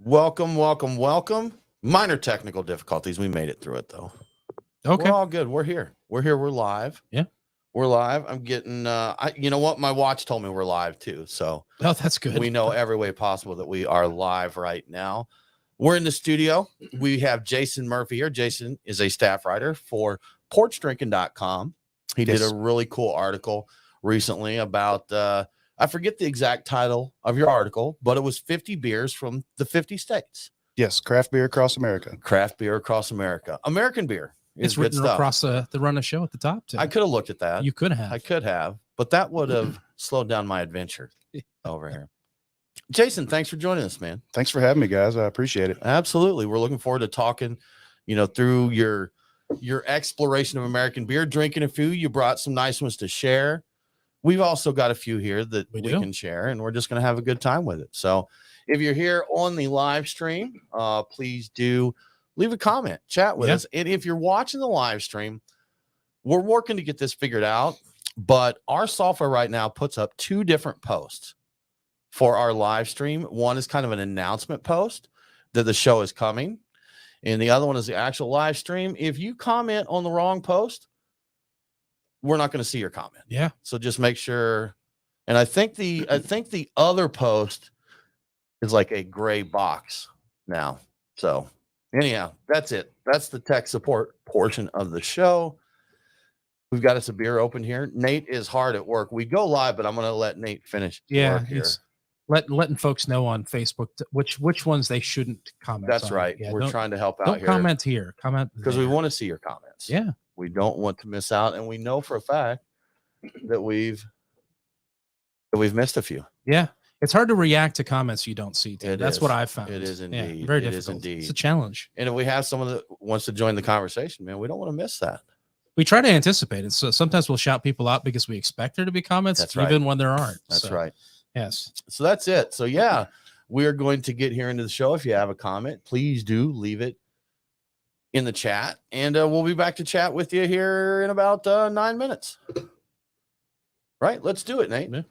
Welcome, welcome, welcome. Minor technical difficulties. We made it through it though. Okay. We're all good. We're here. We're live. Yeah. We're live. I'm getting you know what? My watch told me we're live too. So that's good. We know every way possible that we are live right now. We're in the studio. We have Jason Murphy here. Jason is a staff writer for PorchDrinking.com. He did a really cool article recently about I forget the exact title of your article, but it was 50 beers from the 50 states. Yes, craft beer across America. Craft beer across America. American beer. It's written across the run of show at the top. I could have looked at that. You could have. I could have, but that would have slowed down my adventure over here. Jason, thanks for joining us, man. Thanks for having me, guys. I appreciate it. Absolutely. We're looking forward to talking, through your exploration of American beer, drinking a few. You brought some nice ones to share. We've also got a few here that we can share, and we're just going to have a good time with it. So if you're here on the live stream, please do leave a comment, chat with us. And if you're watching the live stream, we're working to get this figured out, but our software right now puts up two different posts for our live stream. One is kind of an announcement post that the show is coming, and the other one is the actual live stream. If you comment on the wrong post, we're not going to see your comment. Yeah. So just make sure. And I think the other post is like a gray box now. So anyhow, that's it. That's the tech support portion of the show. We've got us a beer open here. Nate is hard at work. We go live, but I'm going to let Nate finish. Yeah. It's letting folks know on Facebook which ones they shouldn't comment. That's on. right. Yeah, we're trying to help out don't here. Comment here. Comment because we want to see your comments. Yeah. We don't want to miss out, and we know for a fact that we've missed a few. Yeah. It's hard to react to comments you don't see. That's what I've found. It is indeed. Yeah, very difficult. It is indeed. It's a challenge. And if we have someone that wants to join the conversation, man, we don't want to miss that. We try to anticipate it. So sometimes we'll shout people out because we expect there to be comments, even when there aren't. That's right. Yes. So that's it. So yeah, we are going to get here into the show. If you have a comment, please do leave it in the chat, and we'll be back to chat with you here in about 9 minutes. Right? Let's do it, Nate. Yeah.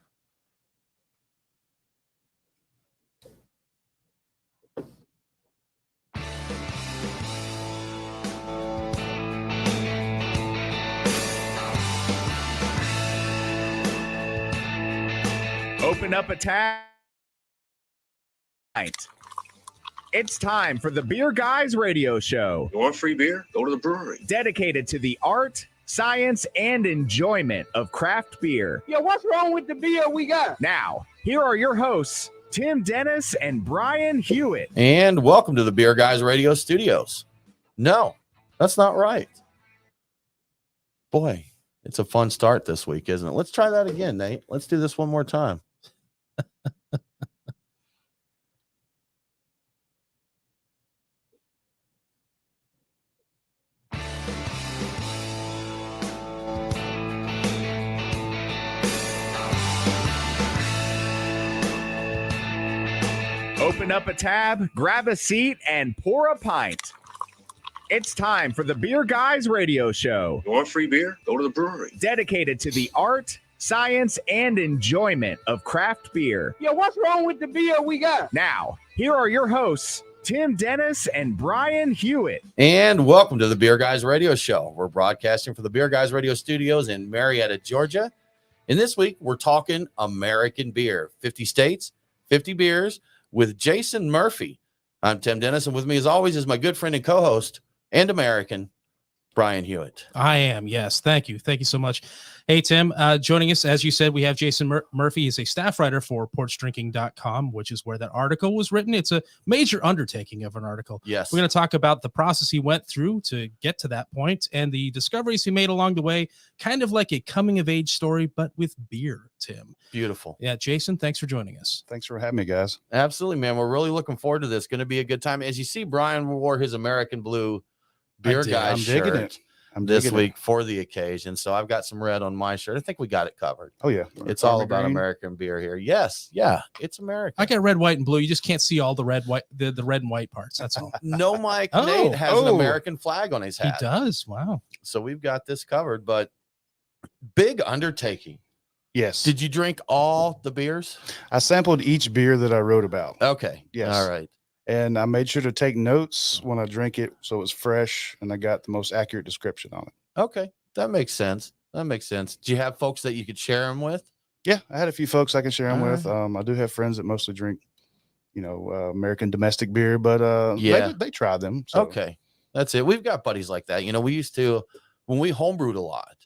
Open up a tab. It's time for the Beer Guys Radio Show. You want free beer? Go to the brewery. Dedicated to the art, science, and enjoyment of craft beer. Yeah, what's wrong with the beer we got? Now, here are your hosts, Tim Dennis and Brian Hewitt. And welcome to the Beer Guys Radio Studios. No, that's not right. Boy, it's a fun start this week, isn't it? Let's try that again, Nate. Let's do this one more time. Open up a tab, grab a seat, and pour a pint. It's time for the Beer Guys Radio Show. You want free beer? Go to the brewery. Dedicated to the art, science, and enjoyment of craft beer. Yeah, what's wrong with the beer we got? Now, here are your hosts, Tim Dennis and Brian Hewitt. And welcome to the Beer Guys Radio Show. We're broadcasting from the Beer Guys Radio Studios in Marietta, Georgia. And this week, we're talking American beer. 50 states, 50 beers with Jason Murphy. I'm Tim Dennis, and with me, as always, is my good friend and co-host and American, Brian Hewitt. I am, yes. Thank you. Thank you so much. Hey, Tim, joining us, as you said, we have Jason Murphy. He's a staff writer for PorchDrinking.com, which is where that article was written. It's a major undertaking of an article. Yes. We're going to talk about the process he went through to get to that point and the discoveries he made along the way, kind of like a coming-of-age story, but with beer, Tim. Beautiful. Yeah, Jason, thanks for joining us. Thanks for having me, guys. Absolutely, man. We're really looking forward to this. Going to be a good time. As you see, Brian wore his American Blue Beer Guys shirt. Digging it. This week for the occasion. So I've got some red on my shirt. I think we got it covered. Oh, yeah. It's all about American beer here. Yes. Yeah. It's American. I got red, white, and blue. You just can't see all the red, white, the red and white parts. That's all. No, Mike Nate has an American flag on his hat. He does. Wow. So we've got this covered, but big undertaking. Yes. Did you drink all the beers? I sampled each beer that I wrote about. Okay. Yes. All right. And I made sure to take notes when I drink it so it was fresh and I got the most accurate description on it. Okay, that makes sense. That makes sense. Do you have folks that you could share them with? Yeah, I had a few folks I can share them All with. right. I do have friends that mostly drink, American domestic beer, but Yeah. they try them. So. Okay, that's it. We've got buddies like that. We used to, when we homebrewed a lot,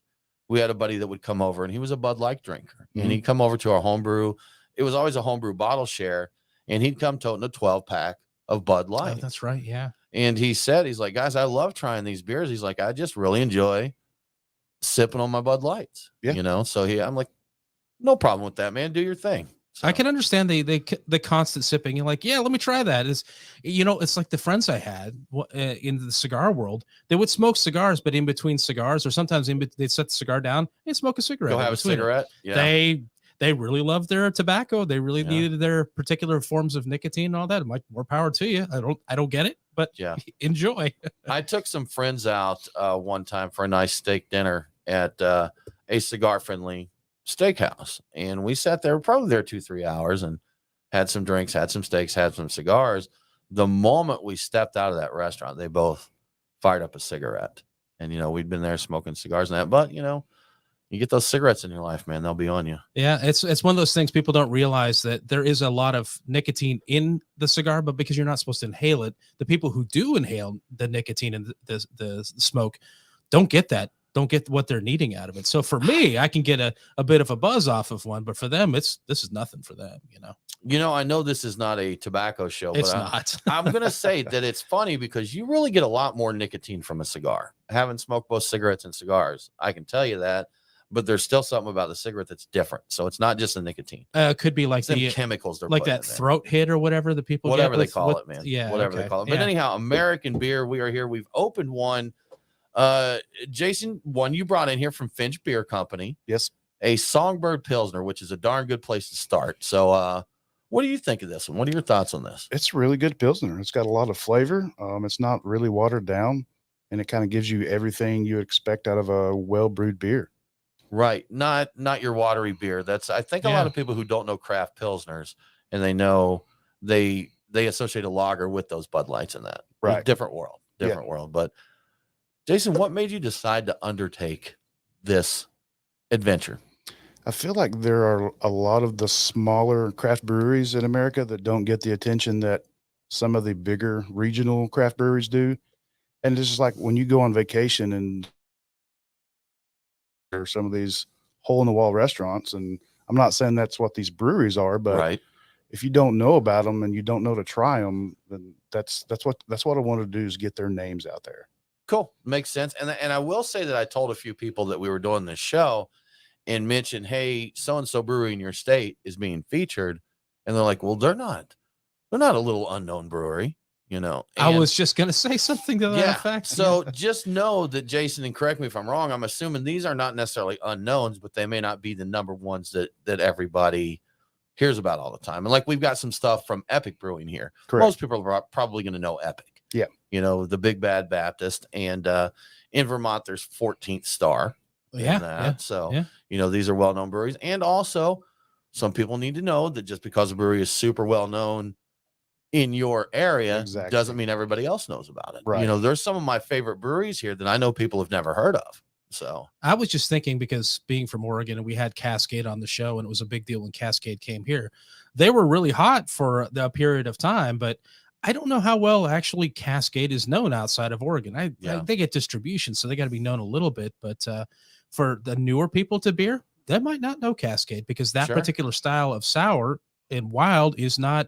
we had a buddy that would come over and he was a Bud Light drinker. And he'd come over to our homebrew. It was always a homebrew bottle share. And he'd come toting a 12-pack of Bud Light. Oh, that's right. Yeah. And he's like, guys, I love trying these beers. He's like, I just really enjoy sipping on my Bud Lights. Yeah. So I'm like, no problem with that, man. Do your thing. So. I can understand the constant sipping. You're like, yeah, let me try that. It's like the friends I had in the cigar world. They would smoke cigars, but in between cigars, or sometimes they'd set the cigar down and smoke a cigarette. Go have a cigarette. Yeah. They really loved their tobacco. They really Yeah. needed their particular forms of nicotine and all that. I'm like, more power to you. I don't get it, but yeah, enjoy. I took some friends out one time for a nice steak dinner at a cigar friendly steakhouse, and we sat there probably there 2-3 hours and had some drinks, had some steaks, had some cigars. The moment we stepped out of that restaurant, they both fired up a cigarette, and we'd been there smoking cigars and that, but you get those cigarettes in your life, man, they'll be on you. Yeah, it's one of those things people don't realize, that there is a lot of nicotine in the cigar, but because you're not supposed to inhale it, the people who do inhale the nicotine and the smoke don't get that. Don't get what they're needing out of it. So for me, I can get a bit of a buzz off of one, but for them, this is nothing for them. I know this is not a tobacco show, It's but not. I'm going to say that it's funny because you really get a lot more nicotine from a cigar. Having smoked both cigarettes and cigars, I can tell you that, but there's still something about the cigarette that's different. So it's not just the nicotine. Could be like the chemicals they're like putting that throat hit or whatever the people whatever get they call it, man. Yeah, whatever they call it. But anyhow, American beer. We are here. We've opened one. Jason, one you brought in here from Finch Beer Company. Yes. A Songbird Pilsner, which is a darn good place to start. So what do you think of this one? What are your thoughts on this? It's really good Pilsner. It's got a lot of flavor. It's not really watered down, and it kind of gives you everything you expect out of a well-brewed beer. Right. Not your watery beer. I think a lot of people who don't know craft Pilsners, and they know they associate a lager with those Bud Lights and that. Right. Different world. But Jason, what made you decide to undertake this adventure? I feel like there are a lot of the smaller craft breweries in America that don't get the attention that some of the bigger regional craft breweries do. And it's just like when you go on vacation and or some of these hole in the wall restaurants, and I'm not saying that's what these breweries are, but right. If you don't know about them and you don't know to try them, then that's what I want to do, is get their names out there. Cool. Makes sense. And I will say that I told a few people that we were doing this show and mentioned, hey, so-and-so brewery in your state is being featured. And they're like, well, they're not a little unknown brewery, I was just going to say something to that effect. So just know that, Jason, and correct me if I'm wrong, I'm assuming these are not necessarily unknowns, but they may not be the number ones that everybody hears about all the time. And like, we've got some stuff from Epic Brewing here. Correct. Most people are probably going to know Epic. Yeah. The Big Bad Baptist, and in Vermont, there's 14th Star. So, these are well-known breweries. And also, some people need to know that just because a brewery is super well-known in your area doesn't mean everybody else knows about it. Right. There's some of my favorite breweries here that I know people have never heard of. So I was just thinking, because being from Oregon and we had Cascade on the show, and it was a big deal when Cascade came here. They were really hot for a period of time, but I don't know how well actually Cascade is known outside of Oregon. They get distribution, so they got to be known a little bit. But for the newer people to beer, they might not know Cascade, because that particular style of sour and wild is not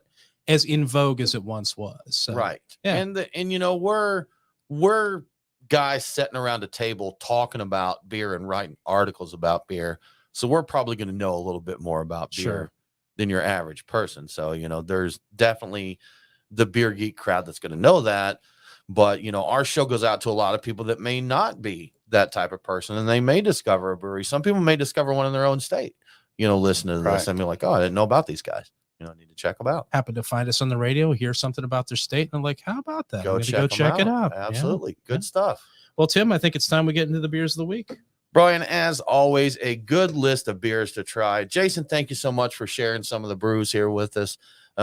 as in vogue as it once was. So, right. Yeah. And we're guys sitting around a table talking about beer and writing articles about beer. So we're probably going to know a little bit more about beer than your average person. So, there's definitely the beer geek crowd that's going to know that. But, our show goes out to a lot of people that may not be that type of person, and they may discover a brewery. Some people may discover one in their own state, listening to this and be like, oh, I didn't know about these guys. I need to check them out. Happen to find us on the radio, hear something about their state, and I'm like, how about that? Go check it out. Absolutely. Good stuff. Well, Tim, I think it's time we get into the beers of the week. Brian, as always, a good list of beers to try. Jason, thank you so much for sharing some of the brews here with us.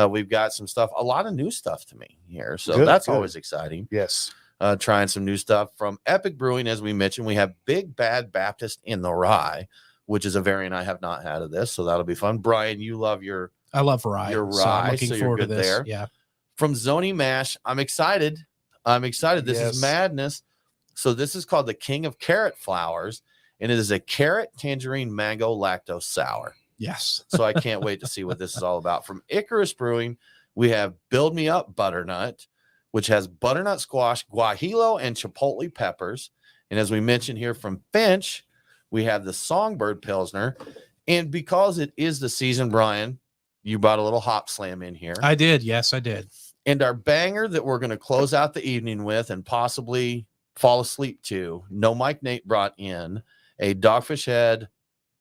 We've got some stuff, a lot of new stuff to me here. So that's always exciting. Yes. Trying some new stuff from Epic Brewing. As we mentioned, we have Big Bad Baptist in the Rye, which is a variant I have not had of this. So that'll be fun. Brian, you love I love rye. your So I'm rye. looking So you're forward to good this. there. Yeah. From Zony Mash, I'm excited. This is madness. So this is called the King of Carrot Flowers, and it is a carrot, tangerine, mango, lactose sour. Yes. So I can't wait to see what this is all about. From Icarus Brewing, we have Build Me Up Butternut, which has butternut squash, guajillo, and chipotle peppers. And as we mentioned here from Finch, we have the Songbird Pilsner. And because it is the season, Brian, you brought a little hop slam in here. I did. Yes, I did. And our banger that we're going to close out the evening with and possibly fall asleep to, No Mike Nate brought in a Dogfish Head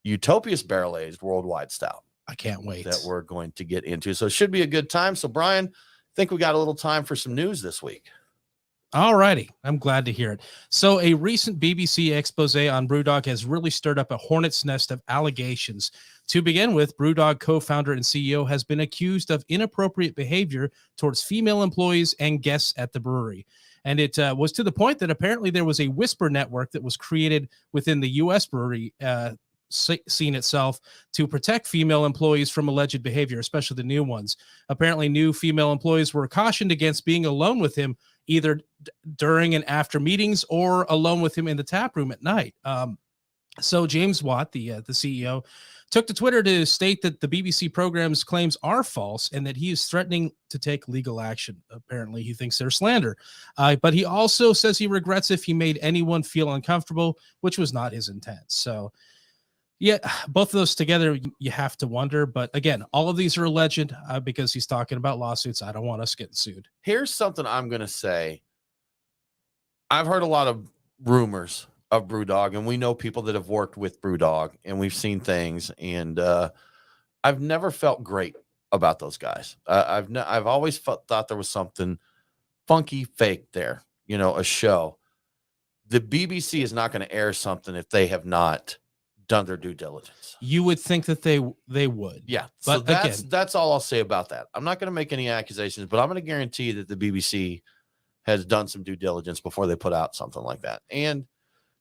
Utopias Barrel Aged Worldwide Stout. I can't wait. That we're going to get into. So it should be a good time. So, Brian, I think we got a little time for some news this week. All righty. I'm glad to hear it. So a recent BBC expose on BrewDog has really stirred up a hornet's nest of allegations. To begin with, BrewDog co-founder and CEO has been accused of inappropriate behavior towards female employees and guests at the brewery. And it was to the point that apparently there was a whisper network that was created within the U.S. brewery scene itself to protect female employees from alleged behavior, especially the new ones. Apparently, new female employees were cautioned against being alone with him either during and after meetings or alone with him in the tap room at night. So James Watt, the CEO, took to Twitter to state that the BBC program's claims are false and that he is threatening to take legal action. Apparently, he thinks they're slander. But he also says he regrets if he made anyone feel uncomfortable, which was not his intent. So, yeah, both of those together, you have to wonder. But again, all of these are alleged because he's talking about lawsuits. I don't want us getting sued. Here's something I'm going to say. I've heard a lot of rumors of BrewDog, and we know people that have worked with BrewDog, and we've seen things, and I've never felt great about those guys. I've always thought there was something funky, fake there, a show. The BBC is not going to air something if they have not done their due diligence. You would think that they would. Yeah. But So that's all I'll say about that. I'm not going to make any accusations, but I'm going to guarantee that the BBC has done some due diligence before they put out something like that. And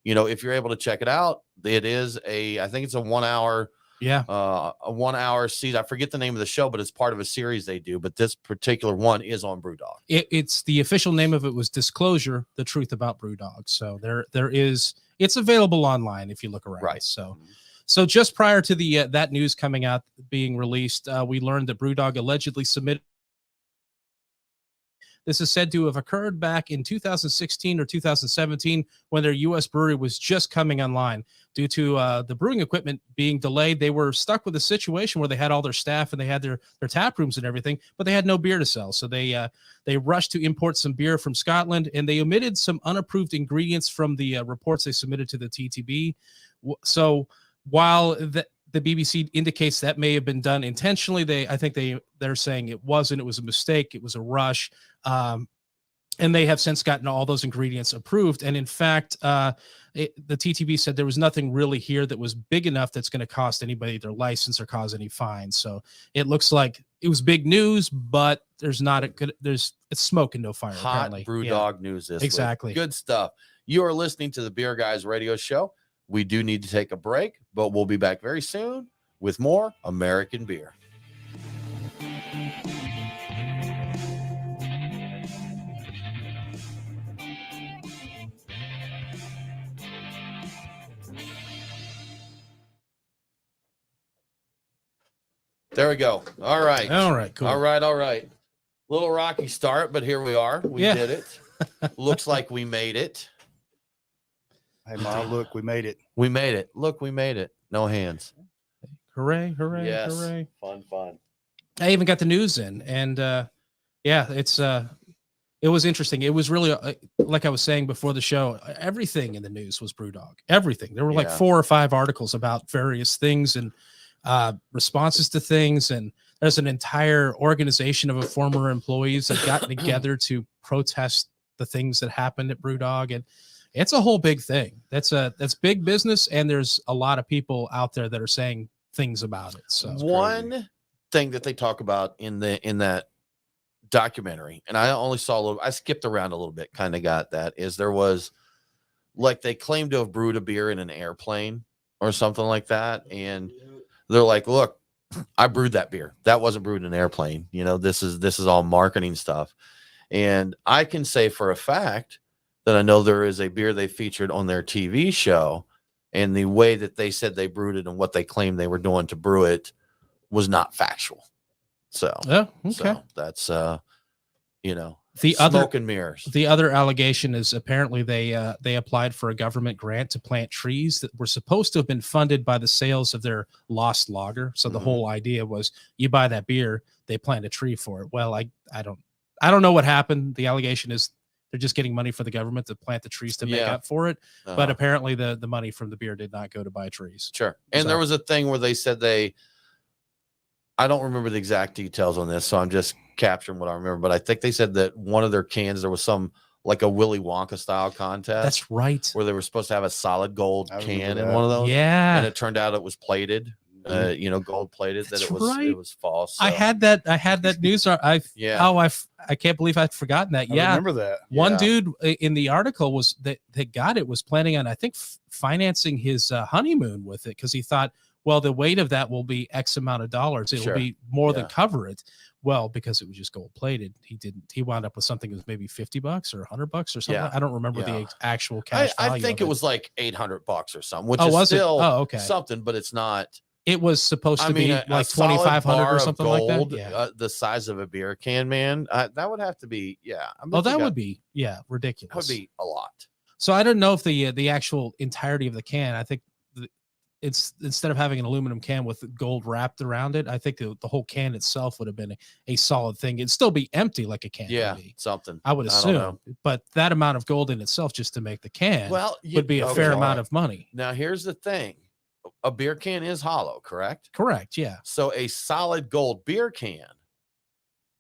if you're able to check it out, it is I think it's a 1 hour, a 1 hour season. I forget the name of the show, but it's part of a series they do. But this particular one is on BrewDog. It's the official name of it was Disclosure: The Truth About BrewDog. So it's available online if you look around. Right. So just prior to the that news coming out being released, we learned that BrewDog allegedly submitted. This is said to have occurred back in 2016 or 2017 when their U.S. brewery was just coming online. Due to the brewing equipment being delayed, they were stuck with a situation where they had all their staff and they had their tap rooms and everything, but they had no beer to sell. So they rushed to import some beer from Scotland, and they omitted some unapproved ingredients from the reports they submitted to the TTB. So while the BBC indicates that may have been done intentionally, I think they're saying it wasn't. It was a mistake. It was a rush. And they have since gotten all those ingredients approved. And in fact, the TTB said there was nothing really here that was big enough that's going to cost anybody their license or cause any fines. So it looks like it was big news, but it's smoke and no fire. Hot BrewDog news this exactly week. Good stuff. You are listening to the Beer Guys Radio Show. We do need to take a break, but we'll be back very soon with more American beer. There we go. All right. Cool. All right. Little rocky start, but here we are. We did it. Looks like we made it. Hey, Ma, look, we made it. We made it. Look, we made it. No hands. Hooray, hooray, yes. hooray. Fun. I even got the news in, and it was interesting. It was really, like I was saying before the show, everything in the news was BrewDog. Everything. There were like 4 or 5 articles about various things and responses to things, and there's an entire organization of former employees that got together to protest the things that happened at BrewDog. And It's a whole big thing. That's big business, and there's a lot of people out there that are saying things about it. So one thing that they talk about in that documentary, and I only saw a little, I skipped around a little bit, kind of got that, is there was like they claimed to have brewed a beer in an airplane or something like that, and they're like, look, I brewed that beer. That wasn't brewed in an airplane. You know, this is all marketing stuff. And I can say for a fact that I know there is a beer they featured on their TV show, and the way that they said they brewed it and what they claimed they were doing to brew it was not factual. So, yeah, okay. so that's you know, The smoke and mirrors. The other allegation is apparently they applied for a government grant to plant trees that were supposed to have been funded by the sales of their lost lager. So the whole idea was you buy that beer, they plant a tree for it. Well, I don't know what happened. The allegation is they're just getting money for the government to plant the trees to make up for it. But apparently the money from the beer did not go to buy trees. Sure. And there was a thing where they said I don't remember the exact details on this, so I'm just capturing what I remember, but I think they said that one of their cans, there was some like a Willy Wonka style contest. That's right. Where they were supposed to have a solid gold can in one of those. Yeah. And it turned out it was plated, gold plated. That's that it was false. So. I had that news. I can't believe I'd forgotten that. I remember that. One dude in the article was that got it was planning on, I think, financing his honeymoon with it, because he thought, well, the weight of that will be X amount of dollars. It will be more than cover it. Well, because it was just gold plated, he wound up with something that was maybe $50 or $100 or something. I don't remember the actual cash value. I think it was like $800 or something, which is still something, but it's not. It was supposed to be like 2,500 or something like that. Yeah. The size of a beer can, man. That would have to be, would be, ridiculous. That would be a lot. So I don't know if the actual entirety of the can, I think it's instead of having an aluminum can with gold wrapped around it, I think the whole can itself would have been a solid thing. It'd still be empty like a can. Yeah, would be. something. I would assume, but that amount of gold in itself just to make the can would be a fair amount of money. Now, here's the thing. A beer can is hollow, correct? Correct, yeah. So a solid gold beer can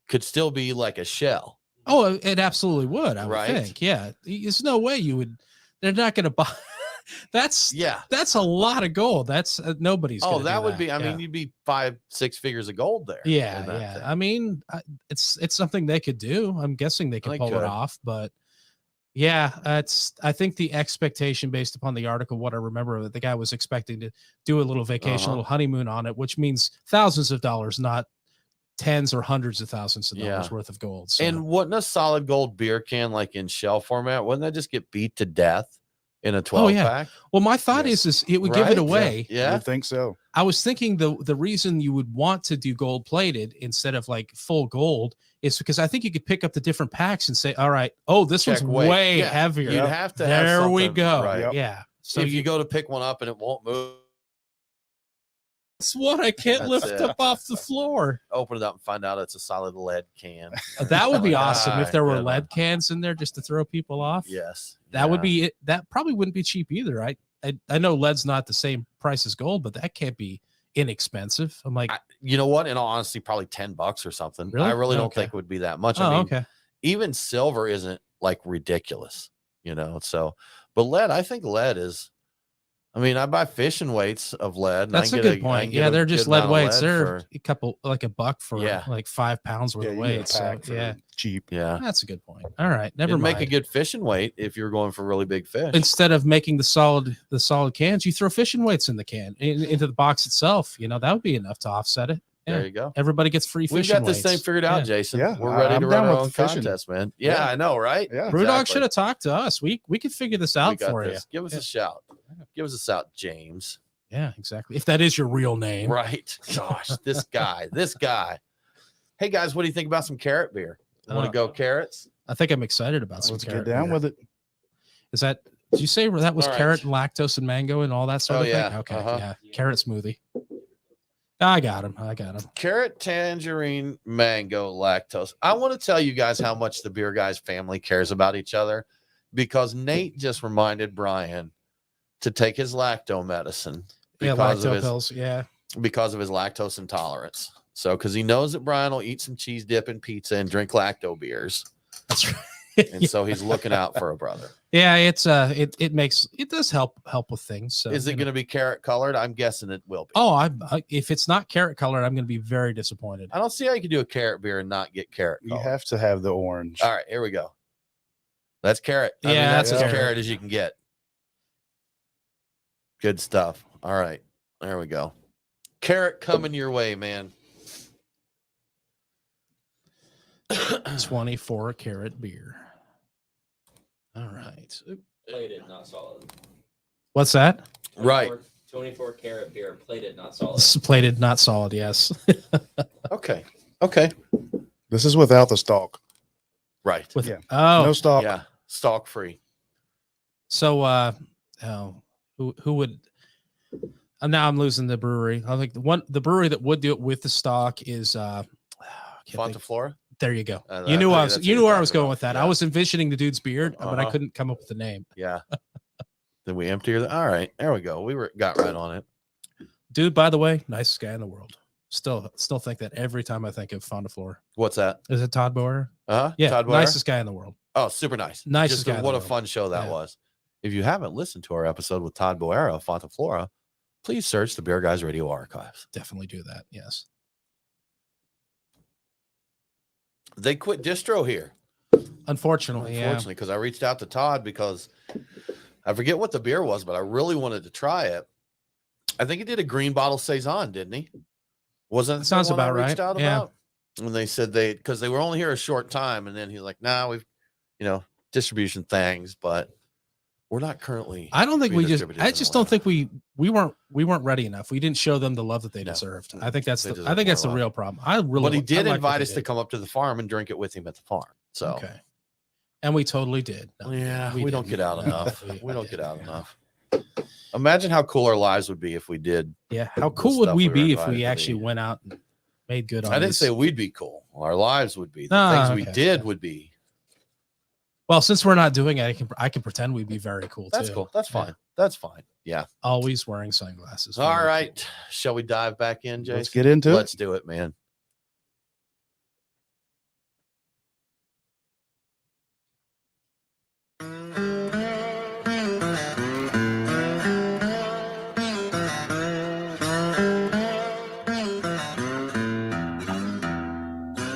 could still be like a shell. Oh, it absolutely would, I would think. Yeah. There's no way they're not going to buy... That's a lot of gold. That's nobody's. That would be. I mean, you'd be 5-6 figures of gold there. Yeah. I mean, it's something they could do. I'm guessing they could pull it off, but I think the expectation based upon the article, what I remember, that the guy was expecting to do a little vacation, a little honeymoon on it, which means thousands of dollars, not tens or hundreds of thousands of dollars worth of gold. So. And wouldn't a solid gold beer can, like in shell format, wouldn't that just get beat to death? In a 12-pack? Well, my thought is it would give it away. Yeah, I think so. I was thinking the reason you would want to do gold plated instead of like full gold is because I think you could pick up the different packs and say, all right, this one's way heavier. You'd have to there have we go. Right. Yeah. So if you go to pick one up and it won't move. That's what I can't lift up off the floor. Open it up and find out it's a solid lead can. That would be awesome if there were lead cans in there just to throw people off. Yes. That would be it. That probably wouldn't be cheap either. I know lead's not the same price as gold, but that can't be inexpensive. I'm like, you know what? In all honesty, probably $10 or something. Really? I really don't think it would be that much. I mean, even silver isn't like ridiculous, so, but lead, I think lead is, I buy fishing weights of lead. That's a good point. Yeah, they're just lead weights. They're a couple, like $1 for like 5 pounds worth of weight. So cheap. Yeah, that's a good point. All right, never mind. Make a good fishing weight if you're going for really big fish. Instead of making the solid cans, you throw fishing weights in the can into the box itself. That would be enough to offset it. Yeah. There you go. Everybody gets free fishing weights. We've got this thing figured out, Jason. Yeah, we're ready to run our own contest, man. Yeah, I know, right? Yeah, Brewdog should have talked to us. We could figure this out for you. Give us a shout. Give us a shout, James. Yeah, exactly. If that is your real name. Right. Gosh, this guy. Hey, guys, what do you think about some carrot beer? Want to go carrots? I think I'm excited about some carrot beer. Let's get down with it. Did you say that was carrot and lactose and mango and all that sort of thing? Okay, yeah. Carrot smoothie. I got him. Carrot, tangerine, mango, lactose. I want to tell you guys how much the Beer Guys family cares about each other, because Nate just reminded Brian to take his lacto medicine because of his lactose intolerance. So, because he knows that Brian will eat some cheese dip and pizza and drink lacto beers. That's right. And so he's looking out for a brother. Yeah, it does help with things. So, Is it going to be carrot colored? I'm guessing it will be. Oh, if it's not carrot colored, I'm going to be very disappointed. I don't see how you can do a carrot beer and not get carrot You color. have to have the orange. All right, here we go. That's carrot. I mean, Yeah, that's that's as carrot. carrot as you can get. Good stuff. All right, there we go. Carrot coming your way, man. 24 karat beer. All right. Plated, not solid. What's that? Right. 24 karat beer, plated, not solid. This is plated, not solid. Yes. Okay. Okay. This is without the stalk. Right. Yeah. Oh, No stalk. Yeah. Stalk free. so who would? Now I'm losing the brewery. I think the brewery that would do it with the stock is Fontaflora. There you go. I You knew think that's you knew what where you're I was talking going about. with that. Yeah. I was envisioning the dude's beard, but I Uh-huh. couldn't come up with the name. Yeah. Did we empty her? All right. There we go. Got right on it. Dude, by the way, nicest guy in the world. Still think that every time I think of Fontaflora. What's that? Is it Todd Boyer? Yeah. Todd Boyer? Nicest guy in the world. Oh, super nice. Nicest guy in the What a world. fun show that Yeah. was. If you haven't listened to our episode with Todd Boyer of Fontaflora, please search the Beer Guys Radio Archives. Definitely do that. Yes. They quit distro here. Unfortunately, Unfortunately, because I reached out to Todd because I forget what the beer was, but I really wanted to try it. I think he did a green bottle saison, didn't he? Wasn't That it sounds the one I about right. reached out Yeah. about? And they said because they were only here a short time, and then he's like, "Nah, we've, distribution things, but we're not currently." I don't think being we just. distributed I in just don't Atlanta." think we weren't ready enough. We didn't show them the love that they No. deserved. I think that's They the deserve the more love. real problem. I really. But he I did like what invite they us to did. come up to the farm and drink it with him at the farm. So Okay. And we totally did. No, yeah, we don't didn't. get out No, enough. we We don't get didn't. out enough. Imagine how cool our lives would be if we did. Yeah. How the cool would stuff we we were be if invited we to actually be. went out and made good on I didn't these- say we'd be cool. Our lives would be. The Ah, things we okay, did okay. would be. Well, since we're not doing it, I can pretend we'd be very cool That's too. cool. That's Yeah. fine. That's fine. Yeah. Always wearing sunglasses. All Very right. cool. Shall we dive back in, Jason? Let's get into Let's do it, man.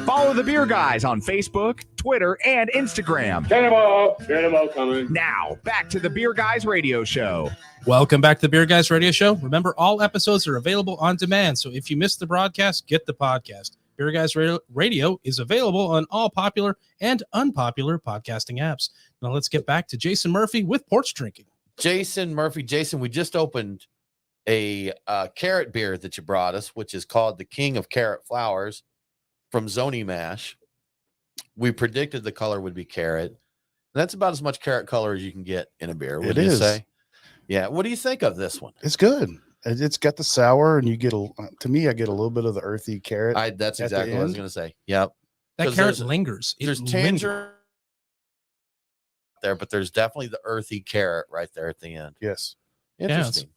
Follow the Beer Guys on Facebook, Twitter, and Instagram. Cannonball coming. Now, back to the Beer Guys Radio Show. Welcome back to the Beer Guys Radio Show. Remember, all episodes are available on demand. So if you missed the broadcast, get the podcast. Beer Guys Radio is available on all popular and unpopular podcasting apps. Now let's get back to Jason Murphy with Porch Drinking. Jason Murphy. Jason, we just opened a carrot beer that you brought us, which is called the King of Carrot Flowers from Zoni Mash. We predicted the color would be carrot. That's about as much carrot color as you can get in a beer. Would It you is. say? Yeah. What do you think of this one? It's good. It's got the sour, and you get to me, I get a little bit of the earthy carrot. That's At the exactly what I was end? going to say. Yep. That 'Cause carrot there's- lingers. It There's lingers. tangerine there, but there's definitely the earthy carrot right there at the end. Yes. it's- Interesting.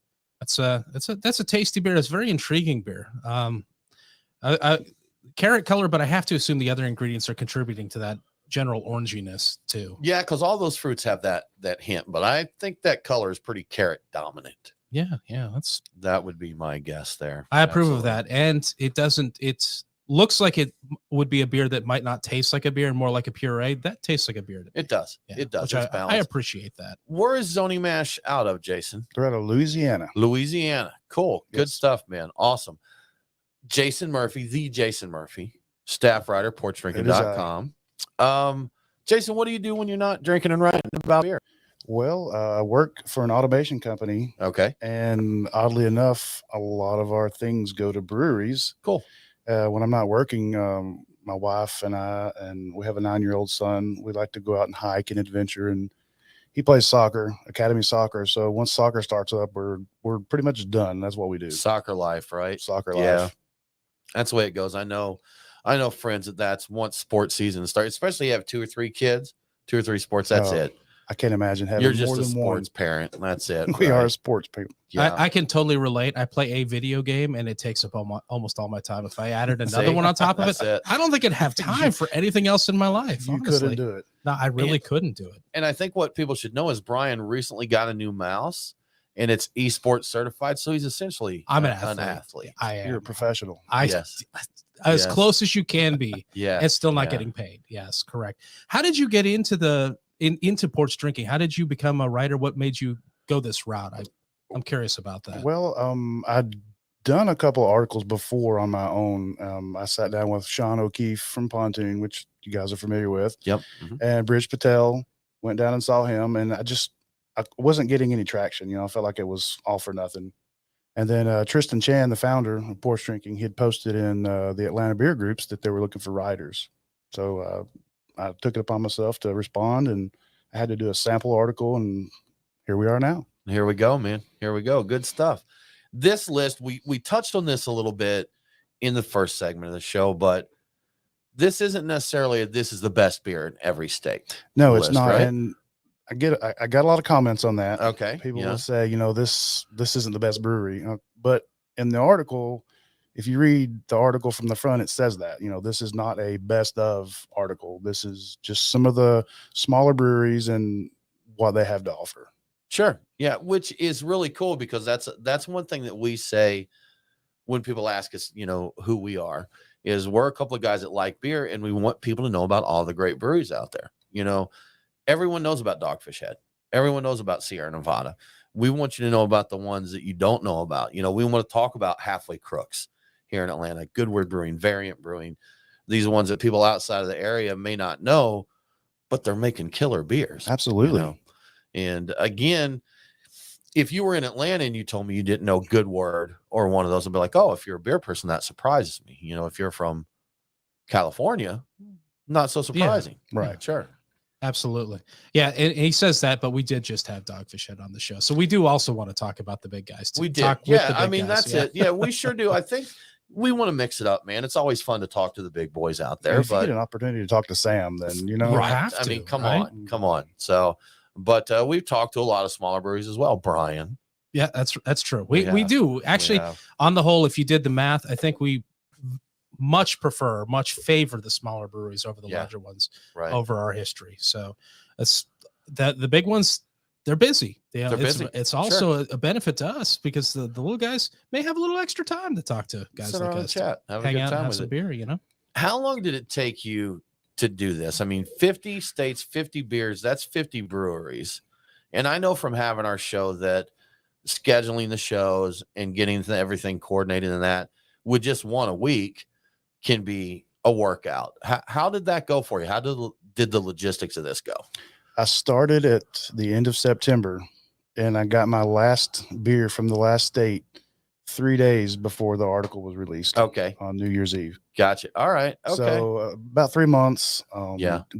That's a tasty beer. It's a very intriguing beer. Carrot color, but I have to assume the other ingredients are contributing to that general oranginess too. Yeah, because all those fruits have that hint, but I think that color is pretty carrot dominant. Yeah, That would be my guess there. I approve of Absolutely. that. And it looks like it would be a beer that might not taste like a beer and more like a puree. That tastes like a beer to me. It does. Yeah, It does. which It's I balanced. appreciate that. Where is Zoni Mash out of, Jason? They're out of Louisiana. Louisiana. Cool. Good Yes. stuff, man. Awesome. Jason Murphy, the Jason Murphy, staff writer, PorchDrinking.com. Jason, what do you do when you're not drinking and writing about beer? Well, I work for an automation company, Okay. and oddly enough, a lot of our things go to breweries. Cool. When I'm not working, my wife and I, and we have a 9-year-old son, we like to go out and hike and adventure. And he plays soccer, academy soccer. So once soccer starts up, we're pretty much done. That's what we do. Soccer life, right? Soccer Yeah. life. That's the way it goes. I know friends that's once sports season starts, especially if you have 2 or 3 kids, 2 or 3 sports. That's Oh, it. I can't imagine having You're just more a than one. sports parent. That's it. We are right? sports people. Yeah. I can totally relate. I play a video game and it takes up almost all my time. If I added another See? one on top of That's it. I don't think I'd have time for anything else in my life. You honestly. couldn't do it. No, I really couldn't do it. And I think what people should know is Brian recently got a new mouse and it's esports certified. So he's essentially I'm an an athlete. athlete. I am. You're a professional. Yes. As Yes. close as you can be. Yeah. And still not Yeah. getting paid. Yes, correct. How did you get into into porch drinking? How did you become a writer? What made you go this route? I'm curious about that. Well, I'd done a couple of articles before on my own. I sat down with Sean O'Keefe from Pontoon, which you guys are familiar with, Yep. and Bridge Patel. Went down and saw him, and I wasn't getting any traction. I felt like it was all for nothing. And then Tristan Chan, the founder of Porch Drinking, he had posted in the Atlanta beer groups that they were looking for writers. So I took it upon myself to respond, and I had to do a sample article, and here we are now. Here we go, man. Here we go. Good stuff. This list, we touched on this a little bit in the first segment of the show, but this isn't necessarily this is the best beer in every state. No, it's list, not. right? And I got a lot of comments on that. Okay. People yeah. will say, this isn't the best brewery. But in the article, if you read the article from the front, it says that, this is not a best of article. This is just some of the smaller breweries and what they have to offer. Sure. Yeah. Which is really cool because that's one thing that we say when people ask us, who we are, is we're a couple of guys that like beer and we want people to know about all the great breweries out there. Everyone knows about Dogfish Head. Everyone knows about Sierra Nevada. We want you to know about the ones that you don't know about. We want to talk about Halfway Crooks here in Atlanta, Goodword Brewing, Variant Brewing, these ones that people outside of the area may not know, but they're making killer beers. Absolutely. And again, if you were in Atlanta and you told me you didn't know Goodword or one of those, I'd be like, oh, if you're a beer person, that surprises me. If you're from California, not so surprising. Yeah, right. Sure. Absolutely. Yeah. And he says that, but we did just have Dogfish Head on the show. So we do also want to talk about the big guys too. We did. Talk with Yeah. the big I mean, guys. that's it. Yeah, we sure do. I think we want to mix it up, man. It's always fun to talk to the big boys out there. And if you but get an opportunity to talk to Sam, then, Right. have I to, mean, come right? on. So, but we've talked to a lot of smaller breweries as well, Brian. Yeah, that's true. We have. do actually. On the whole, if you did the math, I think we much favor the smaller breweries over the larger ones over our history. So that's that the big ones, they're busy. They're busy. It's also a benefit to us because the little guys may have a little extra time to talk to guys Sit like around us, chat, have a hang good out, time and have with some it. beer. How long did it take you to do this? I mean, 50 states, 50 beers, that's 50 breweries. And I know from having our show that scheduling the shows and getting everything coordinated and that with just one a week can be a workout. How did that go for you? How did the logistics of this go? I started at the end of September and I got my last beer from the last state 3 days before the article was released. Okay. On New Year's Eve. Gotcha. All right. Okay. So about 3 months.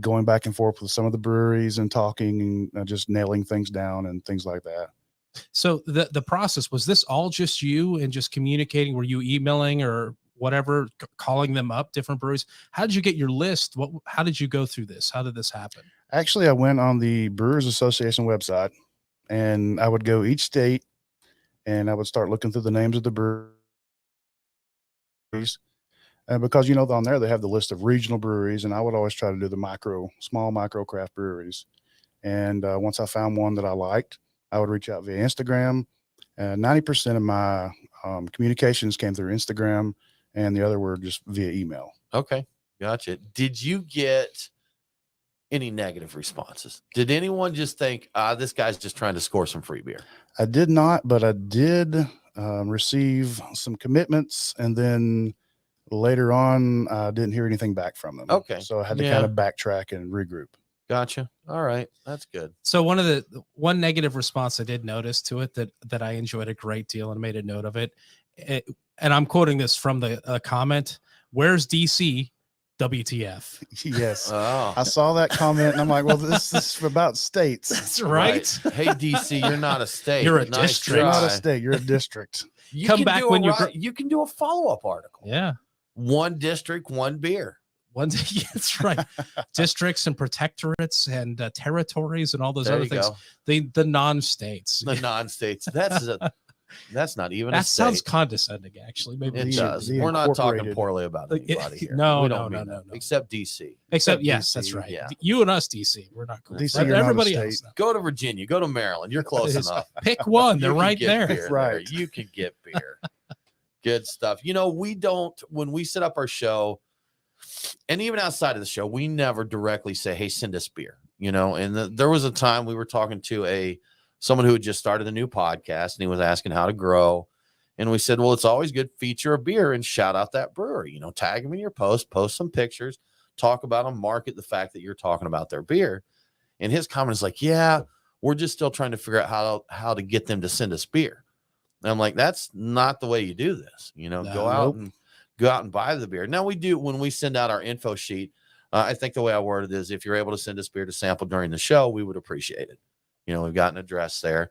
Going back and forth with some of the breweries and talking and just nailing things down and things like that. So the process, was this all just you and just communicating? Were you emailing or whatever, calling them up, different breweries? How did you get your list? How did you go through this? How did this happen? Actually, I went on the Brewers Association website and I would go each state and I would start looking through the names of the breweries. And because, on there, they have the list of regional breweries, and I would always try to do the small micro craft breweries. And once I found one that I liked, I would reach out via Instagram. 90% of my communications came through Instagram, and the other were just via email. Okay. Gotcha. Did you get any negative responses? Did anyone just think, this guy's just trying to score some free beer? I did not, but I did receive some commitments, and then later on, I didn't hear anything back from them. Okay. So I had to kind of backtrack and regroup. Gotcha. All right. That's good. So one negative response I did notice to it that I enjoyed a great deal and made a note of it. And I'm quoting this from the comment, "Where's DC? WTF?" Yes. Oh. I saw that comment and I'm like, well, this is about states. That's right. Hey, DC, you're not a state. You're a Nice district. You're not a try. state. You're a district. You Come can back do when you can do a follow-up article. Yeah. One district, one beer. One day, that's right. Districts and protectorates and territories and all those There other you things. go. The non-states. The non-states. That's not even a That sounds state. condescending, actually. Maybe It we the- should- does. the We're not talking incorporated- poorly about Like, anybody here. no, we no, don't no, mean no, that. no. Except DC. Except, Except yes, DC, that's right. yeah. You and us, DC. We're not cool. DC, But you're not a everybody state. else. No. Go to Virginia. Go to Maryland. You're close It's- enough. Pick one. They're You can right get there. beer Right. You can get beer. Good stuff. We don't, when we set up our show, and even outside of the show, we never directly say, hey, send us beer. And there was a time we were talking to someone who had just started a new podcast, and he was asking how to grow. And we said, well, it's always good, feature a beer and shout out that brewery, tag them in your post some pictures, talk about them, market the fact that you're talking about their beer. And his comment is like, yeah, we're just still trying to figure out how to get them to send us beer. And I'm like, that's not the way you do this. Go out and buy the beer. Now we do, when we send out our info sheet, I think the way I worded it is, if you're able to send us beer to sample during the show, we would appreciate it. We've got an address there.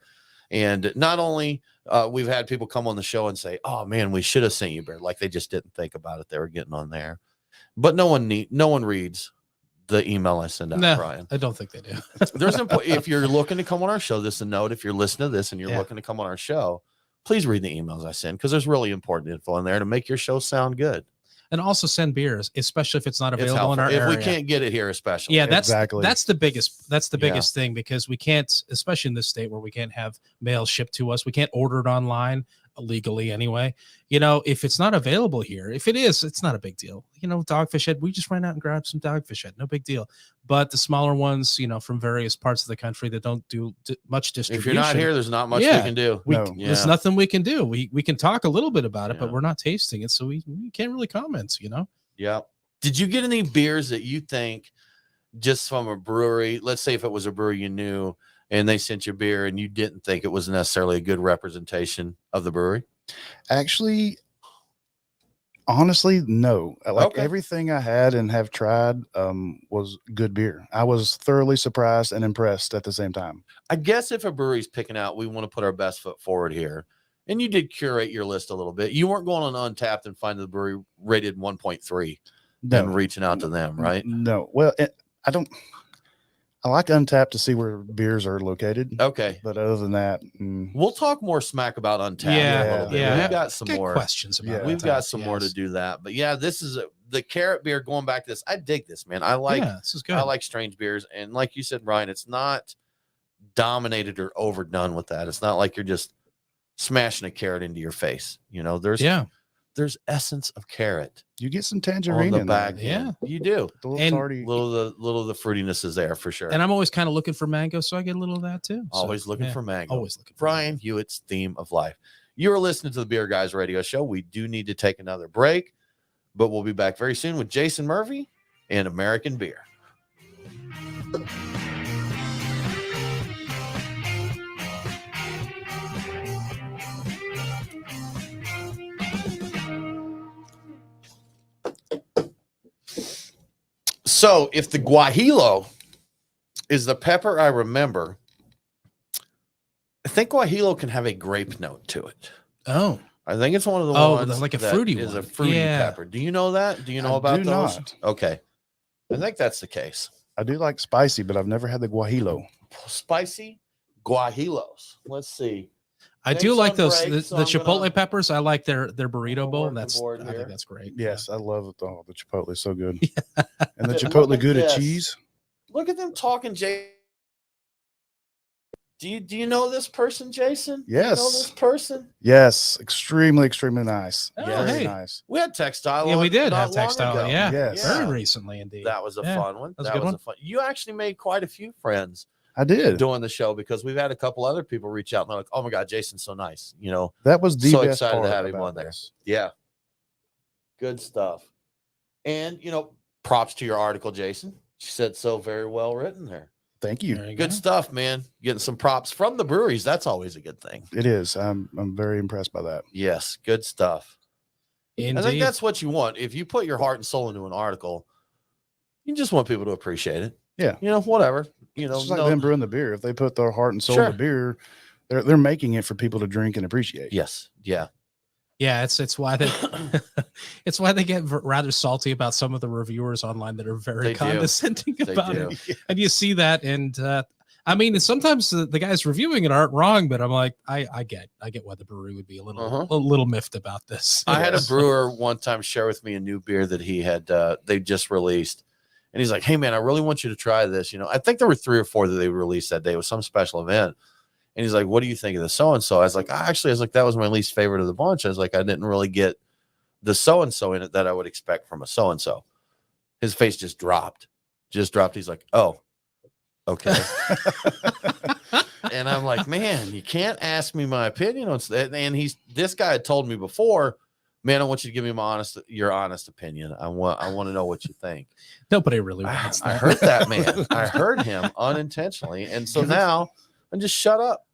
And not only we've had people come on the show and say, oh man, we should have sent you beer. Like they just didn't think about it. They were getting on there, but no one reads the email I send out, No, Brian. I don't think they do. If you're looking to come on our show, this is a note. If you're listening to this and you're Yeah. looking to come on our show, please read the emails I send, because there's really important info in there to make your show sound good. And also send beers, especially if it's not It's available in helpful. our If area. we can't get it here, especially. Yeah, that's Exactly. the biggest Yeah. thing, because we can't, especially in this state where we can't have mail shipped to us. We can't order it online legally anyway. If it's not available here, if it is, it's not a big deal. Dogfish Head, we just ran out and grabbed some Dogfish Head, no big deal. But the smaller ones, from various parts of the country that don't do much distribution. If you're not here, there's not much Yeah. we can do. No. There's nothing we can do. We can talk a little bit about it, Yeah. but we're not tasting it, so we can't really comment. Yeah. Did you get any beers that you think, just from a brewery, let's say if it was a brewery you knew and they sent you beer and you didn't think it was necessarily a good representation of the brewery? Actually, honestly, no. Like Okay. everything I had and have tried was good beer. I was thoroughly surprised and impressed at the same time. I guess if a brewery's picking out, we want to put our best foot forward here. And you did curate your list a little bit. You weren't going on Untapped and finding the brewery rated 1.3 and reaching out to them, right? No. Well, I like Untapped to see where beers are located. Okay. But other than that, We'll talk more smack about Untapped Yeah, in a little bit. yeah. We've got some Get more questions about Yeah. it. We've got some more to do that. But yeah, this is the carrot beer. Going back to this, I dig this, man. I like this is good. I like strange beers. And like you said, Brian, it's not dominated or overdone with that. It's not like you're just smashing a carrot into your face. There's essence of carrot you get some on tangerine the in back. there. Yeah. end. You do. The little And tarty. Little of the fruitiness is there for sure. And I'm always kind of looking for mango, so I get a little of that too. So, Always looking yeah, for mango. Always looking for Brian Hewitt's theme of life. You are listening to the Beer Guys Radio Show. We do need to take another break, but we'll be back very soon with Jason Murphy and American Beer. So if the guajillo is the pepper I remember, I think guajillo can have a grape note to it. Oh, I think it's one of the Oh, ones like a that fruity is a one. fruity Yeah. pepper. Do you know that? Do you know I about do those? not. Okay. I think that's the case. I do like spicy, but I've never had the guajillo. Spicy guajillos. Let's see. I Thanks do like on those break, the so I'm Chipotle gonna- peppers. I like their burrito I'll bowl. work the That's board I here. think that's great. Yes, I love it. Oh, the Chipotle is so good. Yeah. And the Look Chipotle at Gouda this. cheese. Look at them talking, Jay. Do you know this person, Jason? Do you know Yes. this person? Yes, extremely nice. Oh, Very hey. nice. We had textile. Yeah, we on did not have long textile. ago. Yeah, Yes. very recently indeed. That was a Yeah, fun one. that was a That good was one. a fun. You actually made quite a few friends I did. doing the show, because we've had a couple other people reach out and they're like, "Oh my God, Jason's so nice." That was the So best excited to part have him about on there. this. Yeah. Good stuff. And, props to your article, Jason. She said so very well written there. Thank you. There you Good go. stuff, man. Getting some props from the breweries. That's always a good thing. It is. I'm very impressed by that. Yes. Good stuff. Indeed. I think that's what you want. If you put your heart and soul into an article, you just want people to appreciate it. Yeah. Whatever. It's just like them brewing the beer. If they put their heart and soul Sure. in the beer, they're making it for people to drink and appreciate. Yes. Yeah. Yeah, it's why they it's why they get rather salty about some of the reviewers online that are very They do. condescending They about do. it. And you see that, and I mean, sometimes the guys reviewing it aren't wrong, but I'm like, I get why the brewery would be a little miffed about this. I had a brewer one time share with me a new beer that he had they just released, and he's like, "Hey man, I really want you to try this." You know, I think there were 3 or 4 that they released that day. It was some special event. And he's like, "What do you think of the so-and-so?" I was like, I was like, that was my least favorite of the bunch. I was like, I didn't really get the so-and-so in it that I would expect from a so-and-so. His face just dropped. He's like, "Oh, okay." And I'm like, man, you can't ask me my opinion on that. And this guy had told me before, man, I want you to give me your honest opinion. I want to know what you think. Nobody really wants that. I heard that, man. I heard him unintentionally. And so now I just shut up.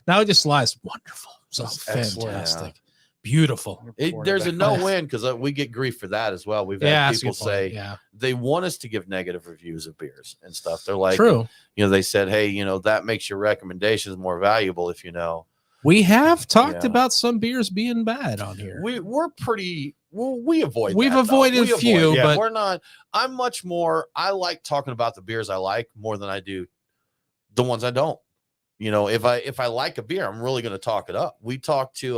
Now it just lies. Wonderful. So Excellent. fantastic. Beautiful. There's a no win because we get grief for that as well. We've had people say they want us to give negative reviews of beers and stuff. They're like, true. You know, they said, hey, you know, that makes your recommendations more valuable if you know. We have talked about some beers being bad on here. We're pretty. Well, we avoid. We've avoided a few, but we're not. I'm much more. I like talking about the beers I like more than I do the ones I don't. You know, if I like a beer, I'm really going to talk it up. We talked to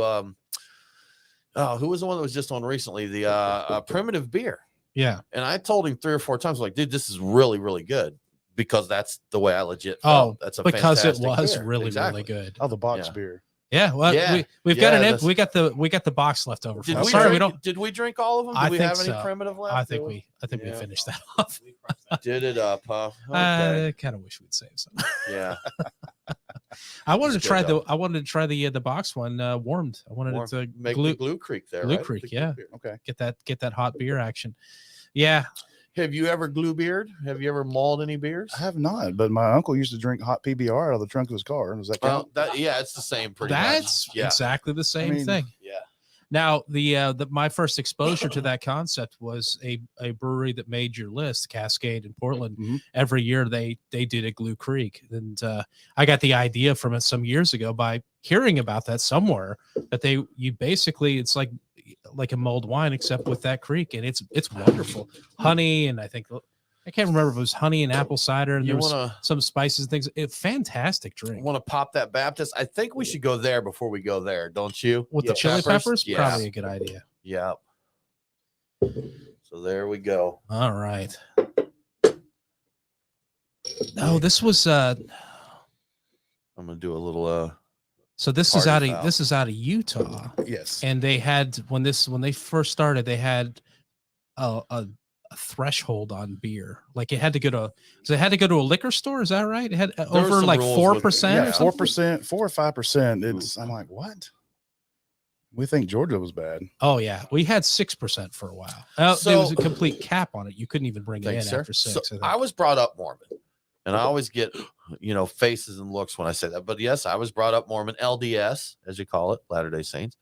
who was the one that was just on recently? The Primitive Beer. Yeah. And I told him 3 or 4 times, like, dude, this is really, really good because that's the way I legit felt. That's a because it fantastic was beer. really, Exactly. really good. Oh, the box beer. Yeah. Well, we got the box left over. Did we drink all of them? Did we have any Primitive left? I think we finished that off. Did it up, huh? Okay. I kind of wish we'd save some. Yeah. I wanted to try the box one warmed. I wanted it to make Glue Creek there. Glue right? Creek, yeah. Okay. Get that hot beer action. Yeah. Have you ever glue beered? Have you ever mauled any beers? I have not, but my uncle used to drink hot PBR out of the trunk of his car. Does that count? It's the same. That's exactly the same thing. Yeah. Now, my first exposure to that concept was a brewery that made your list, Cascade in Portland. Mm-hmm. Every year they did a Glue Creek, and I got the idea from it some years ago by hearing about that somewhere. That it's like a mulled wine except with that creek, and it's wonderful. Honey, and I can't remember if it was honey and apple cider, and there was some spices and things. Fantastic drink. Want to pop that Baptist? I think we should go there before we go there, don't you? With the chili peppers? Yeah. Probably a good idea. Yeah. So there we go. All right. Oh, this was I'm gonna do a little so this is out of Utah. Yes. And they had when they first started, they had a threshold on beer. Like it had to go to a liquor store. Is that right? It had over like 4%. 4%, 4 or 5%. I'm like, what? We think Georgia was bad. Oh yeah, we had 6% for a while. There was a complete cap on it. You couldn't even bring it in after 6. So I was brought up Mormon, and I always get faces and looks when I say that. But yes, I was brought up Mormon, LDS as you call it, Latter-day Saints.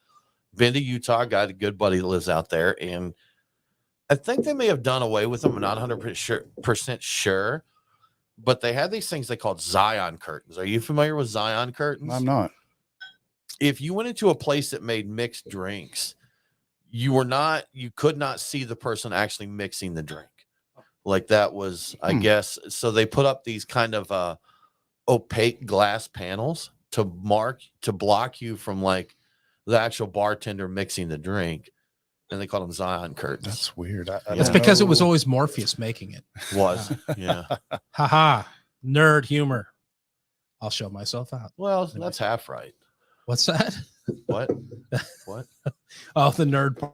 Been to Utah, got a good buddy that lives out there, and I think they may have done away with them. I'm not 100% sure, but they had these things they called Zion curtains. Are you familiar with Zion curtains? I'm not. If you went into a place that made mixed drinks, you could not see the person actually mixing the drink. Like that was, I guess. So they put up these kind of opaque glass panels to block you from like the actual bartender mixing the drink. And they called them Zion curtains. That's weird. That's because it was always Morpheus making it. Yeah. Haha. Nerd humor. I'll show myself out. Well, that's half right. What's that? What? What? Oh, the nerd part.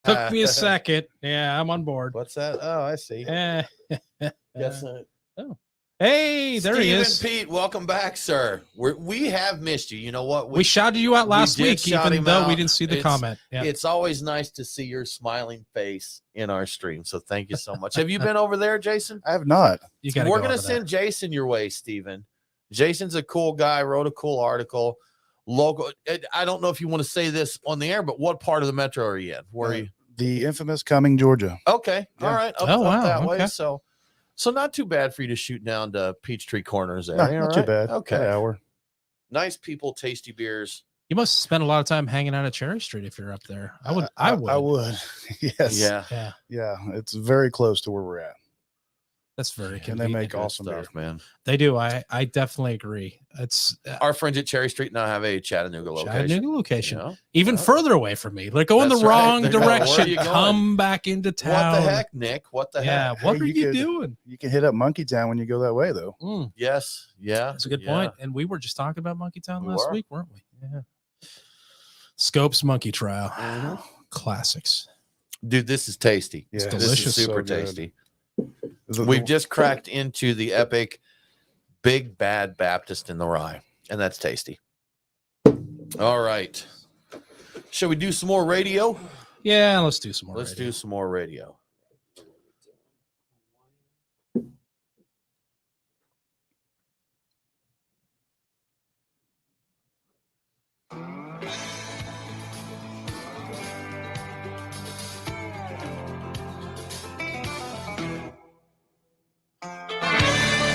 Took me a second. Yeah, I'm on board. What's that? Oh, I see. Guess not. Oh. Hey, there he is. Pete, welcome back, sir. We have missed you. You know what? We shouted you out last week, even though we didn't see the comment. Yeah. It's always nice to see your smiling face in our stream. So thank you so much. Have you been over there, Jason? I have not. We're going to send Jason your way, Steven. Jason's a cool guy, wrote a cool article. Local. I don't know if you want to say this on the air, but what part of the metro are you in? Where are you? The infamous Cumming, Georgia. Okay. Yeah. All right. Up that way. So not too bad for you to shoot down to Peachtree Corners area. Not too bad. Okay. An hour. Nice people, tasty beers. You must spend a lot of time hanging out at Cherry Street if you're up there. I would. I would. Yes. Yeah. Yeah, Yeah. It's very close to where we're at. that's very And they convenient. make Good awesome beer. stuff, man. They do. I definitely agree. It's Our friends at Cherry Street now have a Chattanooga location. Chattanooga location, You know? even Yeah. further away from me. They're going That's the right. wrong They're going, "Where are direction. you going?" Come back into town. What the heck, Nick? What the Yeah. heck? What Hey, are you you could- doing? You can hit up Monkey Town when you go that way, though. Yes. Yeah. That's a good yeah. point. And we were just talking about Monkey Town We last were. week, weren't we? Yeah. Scopes Monkey Trial. Mhm. Classics. Dude, this is tasty. Yeah, It's This delicious. is super So good. tasty. The- We've just cracked into the epic Big Bad Baptist in the Rye, and that's tasty. All right. Shall we do some more radio? Yeah, let's do some more. Let's radio. do some more radio.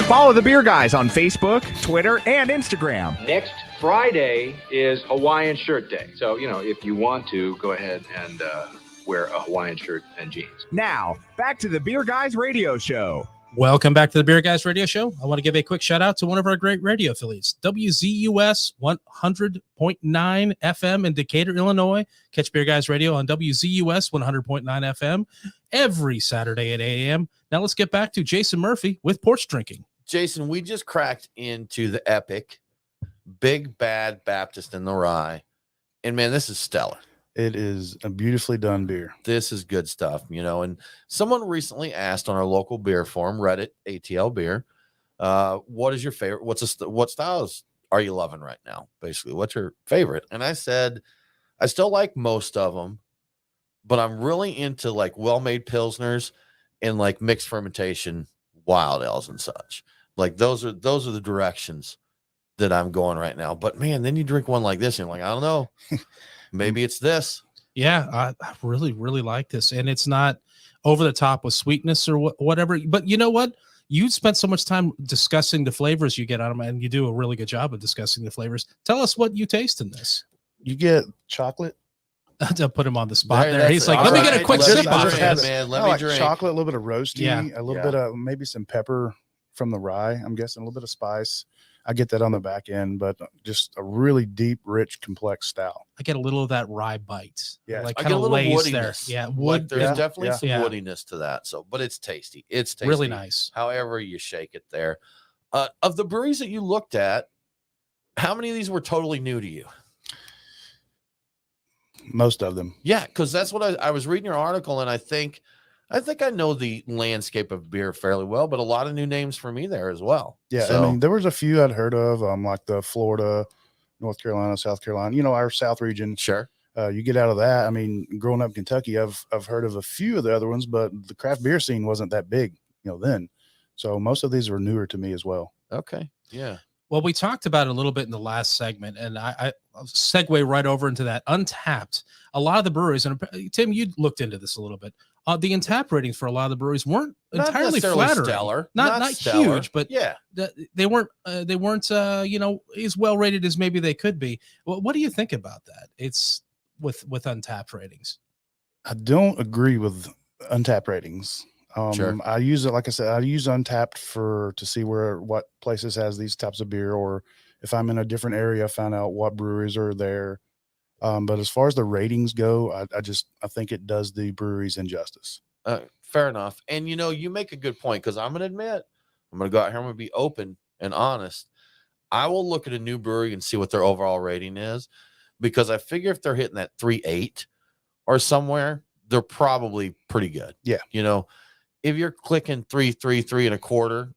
Follow the Beer Guys on Facebook, Twitter, and Instagram. Next Friday is Hawaiian Shirt Day. So, if you want to, go ahead and wear a Hawaiian shirt and jeans. Now, back to the Beer Guys radio show. Welcome back to the Beer Guys Radio Show. I want to give a quick shout out to one of our great radio affiliates, WZUS 100.9 FM in Decatur, Illinois. Catch Beer Guys Radio on WZUS 100.9 FM every Saturday at 8 a.m. Now let's get back to Jason Murphy with Porch Drinking. Jason, we just cracked into the epic Big Bad Baptist in the Rye. And man, this is stellar. It is a beautifully done beer. This is good stuff, and someone recently asked on our local beer forum, Reddit, ATL Beer, what is your favorite? What styles are you loving right now? Basically, what's your favorite? And I said, I still like most of them, but I'm really into like well-made Pilsners and like mixed fermentation wild ales and such. Like those are the directions that I'm going right now. But man, then you drink one like this and you're like, I don't know. Maybe it's this. Yeah, I really, really like this. And it's not over the top with sweetness or whatever. But you know what? You spent so much time discussing the flavors you get out of them, and you do a really good job of discussing the flavors. Tell us what you taste in this. You get chocolate. To put him on the spot there. That's He's like, it. let me All get a right, quick let me sip on drink, this. man. Let I me like drink. chocolate, a little bit of roasty, Yeah. a little bit of maybe some pepper from the rye. I'm guessing a little bit of spice. I get that on the back end, but just a really deep, rich, complex stout. I get a little of that rye bite. Yeah. Like I kind get a of little lays woodiness. there. Yeah, Like wood. there's Yeah, definitely yeah. some Yeah. woodiness to that. So, but it's tasty. It's tasty. Really nice. However you shake it there. Of the breweries that you looked at, how many of these were totally new to you? Most of them. Yeah, because that's what I was reading your article, and I think I know the landscape of beer fairly well, but a lot of new names for me there as well. Yeah, So, I mean, there was a few I'd heard of, like the Florida, North Carolina, South Carolina, our South region. sure. You get out of that. I mean, growing up in Kentucky, I've heard of a few of the other ones, but the craft beer scene wasn't that big, then. So most of these were newer to me as well. Okay. Yeah. Well, we talked about it a little bit in the last segment, and I'll segue right over into that. Untapped. A lot of the breweries, and Tim, you looked into this a little bit. The Untapped ratings for a lot of the breweries weren't Not entirely necessarily flattering. stellar. Not stellar. huge, but yeah. They weren't as well rated as maybe they could be. Well, what do you think about that? It's with Untapped ratings. I don't agree with Untapped ratings. Sure. I use it, like I said, I use Untapped to see what places has these types of beer, or if I'm in a different area, find out what breweries are there. But as far as the ratings go, I think it does the breweries injustice. Fair enough. And you make a good point, because I'm going to admit, I'm going to go out here, I'm going to be open and honest. I will look at a new brewery and see what their overall rating is, because I figure if they're hitting that 3.8 or somewhere, they're probably pretty good. Yeah. If you're clicking 3.25.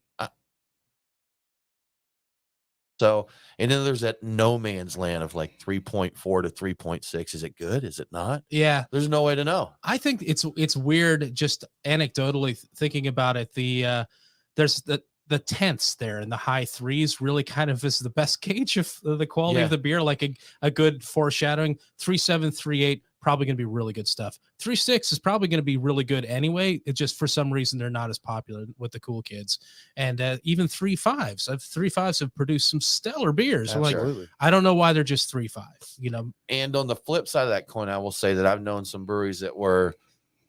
So, and then there's that no man's land of like 3.4 to 3.6. Is it good? Is it not? Yeah, There's no way to know. I think it's weird, just anecdotally thinking about it. There's the tenths there in the high threes really kind of is the best gauge of the quality Yeah. of the beer, like a good foreshadowing. 3.7, 3.8, probably going to be really good stuff. 3.6 is probably going to be really good anyway. It just, for some reason, they're not as popular with the cool kids. And even 3.5s. 3.5s have produced some stellar beers. Absolutely. Like, I don't know why they're just 3.5, you know. And on the flip side of that coin, I will say that I've known some breweries that were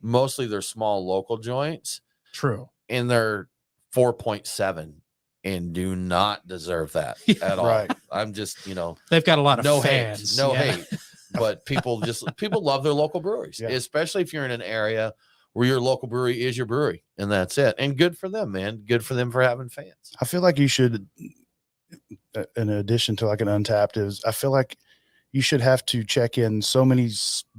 mostly their small local joints. True. And they're 4.7 and do not deserve that at all. Right. I'm just, you know, They've got a lot of no fans. hate, no Yeah. hate. But people love their local breweries, Yeah. especially if you're in an area where your local brewery is your brewery, and that's it. And good for them, man. Good for them for having fans. I feel like you should, in addition to like an Untapped, I feel like you should have to check in so many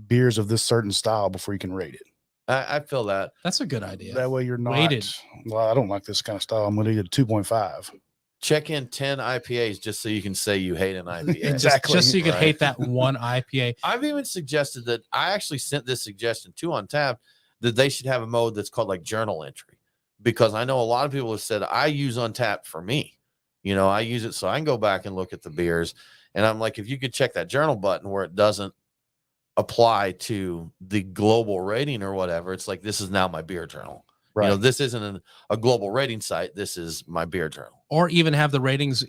beers of this certain style before you can rate it. I feel that. That's a good idea. That way you're not, Weighted. well, I don't like this kind of style. I'm going to get a 2.5. Check in 10 IPAs just so you can say you hate an IPA. Exactly. Just so you could Right. hate that one IPA. I've even suggested that I actually sent this suggestion to Untapped that they should have a mode that's called like journal entry, because I know a lot of people have said I use Untapped for me. You know, I use it so I can go back and look at the beers. And I'm like, if you could check that journal button where it doesn't apply to the global rating or whatever, it's like, this is now my beer journal. Right. You know, this isn't a global rating site. This is my beer journal. Or even have the ratings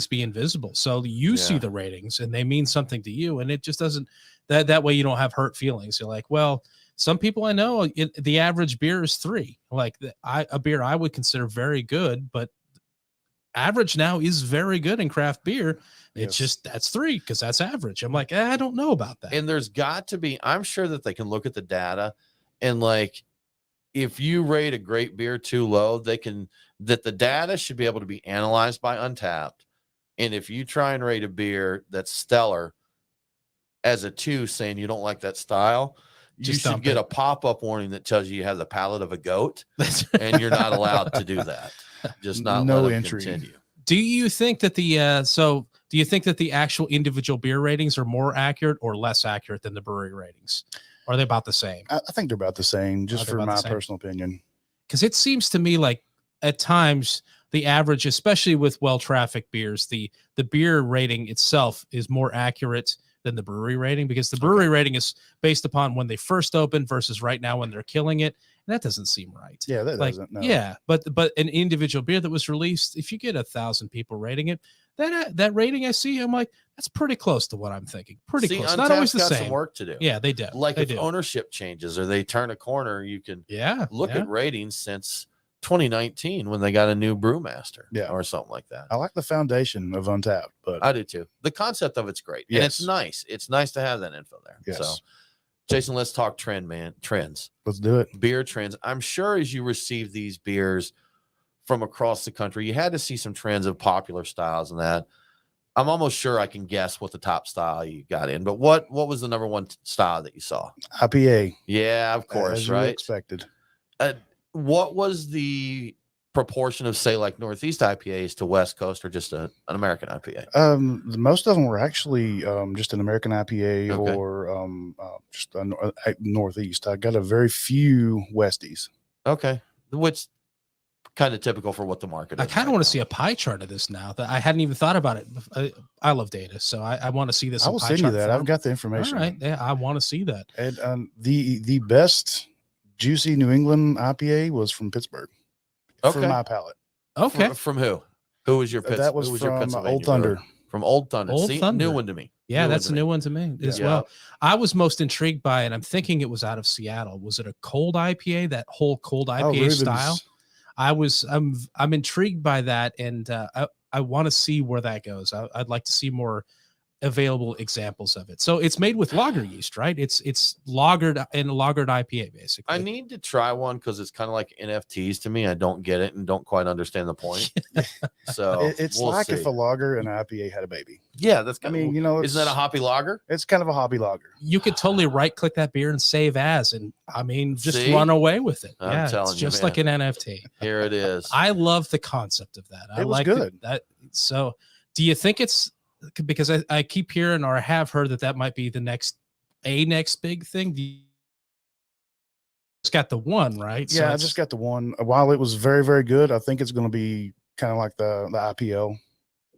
be invisible. So you see Yeah. the ratings and they mean something to you. And it just doesn't, that way you don't have hurt feelings. You're like, well, some people I know, the average beer is 3. Like a beer I would consider very good, but average now is very good in craft beer. It's Yes. just, that's 3 because that's average. I'm like, I don't know about that. And there's got to be, I'm sure that they can look at the data and like, if you rate a great beer too low, that the data should be able to be analyzed by Untapped. And if you try and rate a beer that's stellar as a 2, saying you don't like that style, you Just should dump get it. a pop-up warning that tells you have the palate of a goat, and you're not allowed to do that. Just not No let them entry. continue. Do you think that do you think that the actual individual beer ratings are more accurate or less accurate than the brewery ratings? Or are they about the same? I think they're about the same, just they're for about the my same? personal opinion. Because it seems to me like at times the average, especially with well-trafficked beers, the beer rating itself is more accurate than the brewery rating, because the brewery rating is based upon when they first opened versus right now when they're killing it. And that doesn't seem right. Yeah, that Like, doesn't. No. yeah, but an individual beer that was released, if you get 1,000 people rating it, that rating I see, I'm like, that's pretty close to what I'm thinking. Pretty See, close. Not always Untapped's the got some same. work to do. Yeah, they do. Like they if do. ownership changes or they turn a corner, you can look Yeah. at ratings since 2019 when they got a new brewmaster, Yeah. or something like that. I like the foundation of Untapped, but I do too. The concept of it's great. And it's Yes. nice. It's nice to have that info there. Yes. So, Jason, let's talk trends, let's do it. beer trends. I'm sure as you receive these beers from across the country, you had to see some trends of popular styles and that. I'm almost sure I can guess what the top style you got in, but what was the number one style that you saw? IPA, Yeah, of course, as you right? expected. What was the proportion of, say, like Northeast IPAs to West Coast, or just an American IPA? Most of them were actually just an American IPA Okay. or just a Northeast. I got a very few Westies. Okay, which kind of typical for what the market is. I kind of right want now. to see a pie chart of this now. That I hadn't even thought about it. I love data, so I want to see this. I in will pie send you chart that. form. I've got the All information. right, yeah, I want to see that. And the best juicy New England IPA was from Pittsburgh. For Okay. my palate. Okay, From who? Who was your Pitts? That was who was your from Pennsylvania Old Thunder. brewer? From Old Thunder. Old See, Thunder. new one to me. yeah, that's a new one to me as Yeah. well. I was most intrigued by it. I'm thinking it was out of Seattle. Was it a cold IPA? That whole cold IPA Rubens. style. I'm intrigued by that, and I want to see where that goes. I'd like to see more available examples of it. So it's made with lager yeast, right? It's lagered and lagered IPA basically. I need to try one because it's kind of like NFTs to me. I don't get it and don't quite understand the point. So It's we'll like see. if a lager and an IPA had a baby. Yeah, that's. I mean, you know, isn't that a hoppy lager? It's kind of a hobby lager. You could totally right click that beer and save as, and I mean, just See? run away with it. I'm Yeah, telling it's you, just man. like an NFT. Here it is. I love the concept of that. I It was like good. that. So, do you think it's because I keep hearing or I have heard that might be the next big thing? It's got the one, right? Yeah, I just got the one. While it was very, very good, I think it's going to be kind of like the IPO.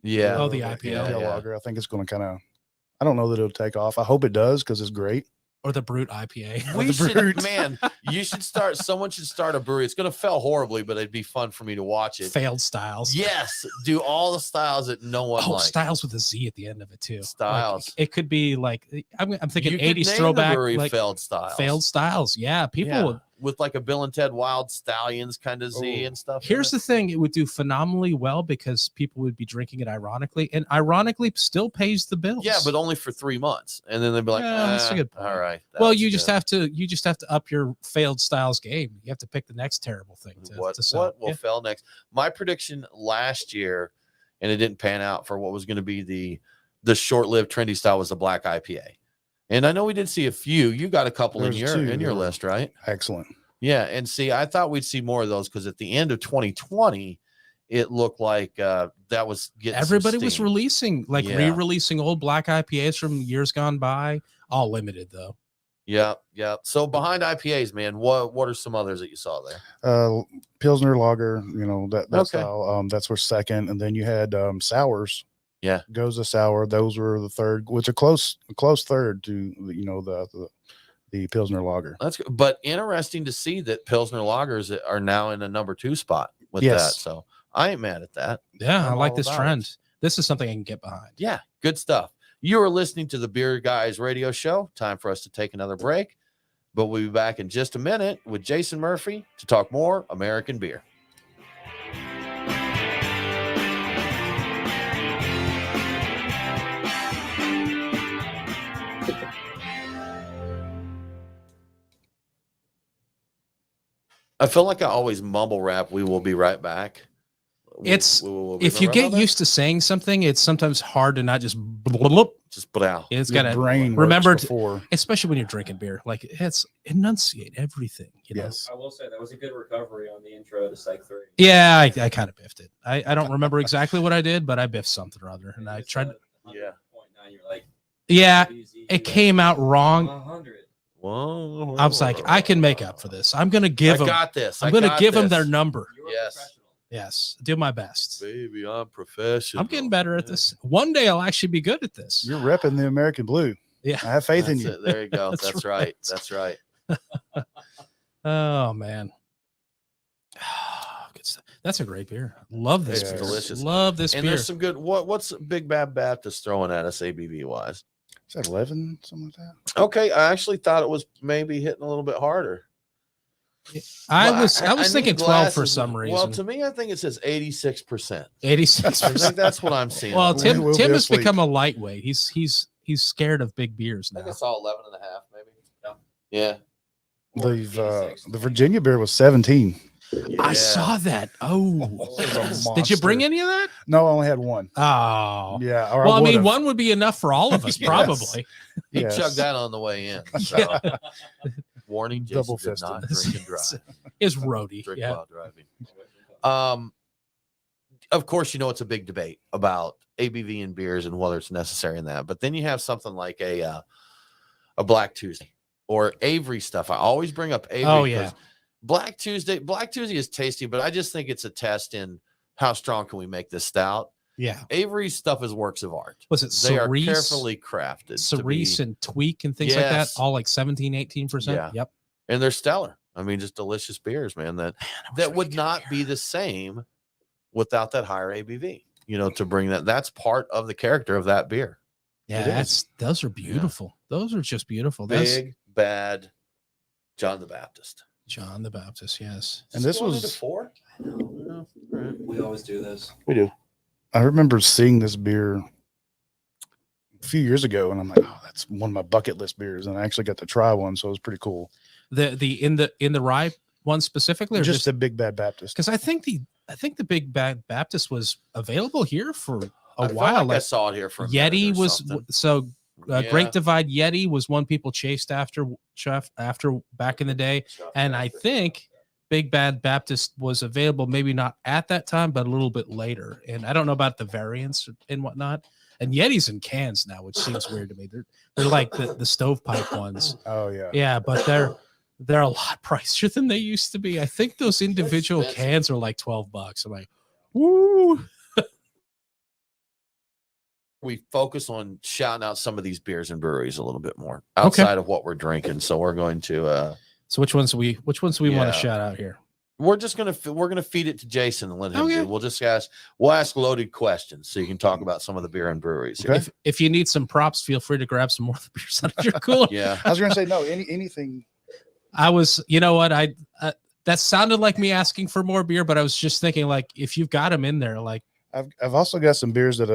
Yeah. Oh, the IPO. lager. I think it's going to kind of, I don't know that it'll take off. I hope it does because it's great. Or the Brute IPA. We should, man, someone should start a brewery. It's going to fail horribly, but it'd be fun for me to watch it. Failed styles. Yes. Do all the styles that no one likes. Styles with a Z at the end of it too. Styles. Like, it could be like, I'm thinking You 80s could name the throwback. brewery Like failed styles. Failed styles. Yeah. People would. With like a Bill and Ted Wild Stallions kind of Z and stuff. Here's the thing, it would do phenomenally well because people would be drinking it ironically, and ironically still pays the bills. Yeah, but only for 3 months. And then they'd be like, that's a good point. All right. Well, you just have to up your failed styles game. You have to pick the next terrible thing to sell. What will fail next? My prediction last year, and it didn't pan out for what was going to be the short-lived trendy style, was the black IPA. And I know we did see a few. You got a couple in your list, right? Excellent. Yeah, and see, I thought we'd see more of those because at the end of 2020, it looked like that was getting everybody was releasing re-releasing old black IPAs from years gone by, all limited though. Yeah. So behind IPAs, man, what are some others that you saw there? Pilsner Lager, that style. That's where second, and then you had sours. Yeah, Goza sour. Those were the third, which a close third to the Pilsner Lager. That's good. But interesting to see that Pilsner Lagers are now in a number 2 spot with that. So I ain't mad at that. Yeah, I like this trend. This is something I can get behind. Yeah, good stuff. You are listening to the Beer Guys Radio Show. Time for us to take another break, but we'll be back in just a minute with Jason Murphy to talk more American beer. I feel like I always mumble rap. We will be right back. It's if you get used to saying something, it's sometimes hard to not just bloop. Just blow. It's got to remember, especially when you're drinking beer. Like it's enunciate everything. Yes, I will say that was a good recovery on the intro to Psych 3. Yeah, I kind of biffed it. I don't remember exactly what I did, but I biffed something or other, and I tried. Yeah. You're like, yeah, it came out wrong. 100. Whoa, I was like, I can make up for this. I'm gonna give them. Got this. I'm gonna give them their number. Yes, do my best. Baby, I'm professional. I'm getting better at this. One day I'll actually be good at this. You're repping the American blue. Yeah, I have faith in you. There you go. That's right. That's right. Oh man, good stuff. That's a great beer. Love this. It's delicious. Love this beer. And there's some good. What's Big Bad Baptist throwing at us ABV wise? Is that 11, something like that? Okay, I actually thought it was maybe hitting a little bit harder. I was thinking 12 for some reason. Well, to me, I think it says 86%. 86%. I think that's what I'm seeing. Well, Tim has become a lightweight. He's scared of big beers now. I think I saw 11 and a half, maybe. Yeah. The Virginia beer was 17. Yeah. I saw that. Oh, did you bring any of that? No, I only had one. Oh, yeah. Well, I mean, one would be enough for all of us, probably. He chugged that on the way in. So. Warning: Jason double did fisted. not drink and drive. Is roadie. Drink while driving. Of course, it's a big debate about ABV in beers and whether it's necessary in that. But then you have something like a Black Tuesday or Avery stuff. I always bring up Avery. Oh yeah. Black Tuesday is tasty, but I just think it's a test in how strong can we make this stout. Yeah. Avery's stuff is works of art. Was it They are carefully crafted. Cerise and Tweak and things like that, all like 17, 18%. Yeah. Yep. And they're stellar. I mean, just delicious beers, man. That would not be the same without that higher ABV. To bring that's part of the character of that beer. Yeah, those are beautiful. Yeah. Those are just beautiful. Big Bad John the Baptist. John the Baptist, yes. And this was 4. We always do this. We do. I remember seeing this beer a few years ago, and I'm like, oh, that's one of my bucket list beers, and I actually got to try one, so it was pretty cool. In the rye one specifically, or just the Big Bad Baptist? Because I think the Big Bad Baptist was available here for a while. Like I saw it here for Yeti was Great Divide Yeti was one people chased after back in the day, and I think Big Bad Baptist was available, maybe not at that time, but a little bit later. And I don't know about the variants and whatnot. And Yeti's in cans now, which seems weird to me. They're like the stovepipe ones. Oh yeah, yeah, but they're a lot pricier than they used to be. I think those individual cans are like $12. I'm like, woo. we focus on shouting out some of these beers and breweries a little bit more outside of what we're drinking. So we're going to So which ones do we want to Yeah. shout out here? we're gonna feed it to Jason and let him do. We'll ask loaded questions so you can talk about some of the beer and breweries. Okay. If you need some props, feel free to grab some more of the beers out of your cooler. Yeah. I was going to say, no, anything. You know what? That sounded like me asking for more beer, but I was just thinking, like, if you've got them in there, like, I've also got some beers that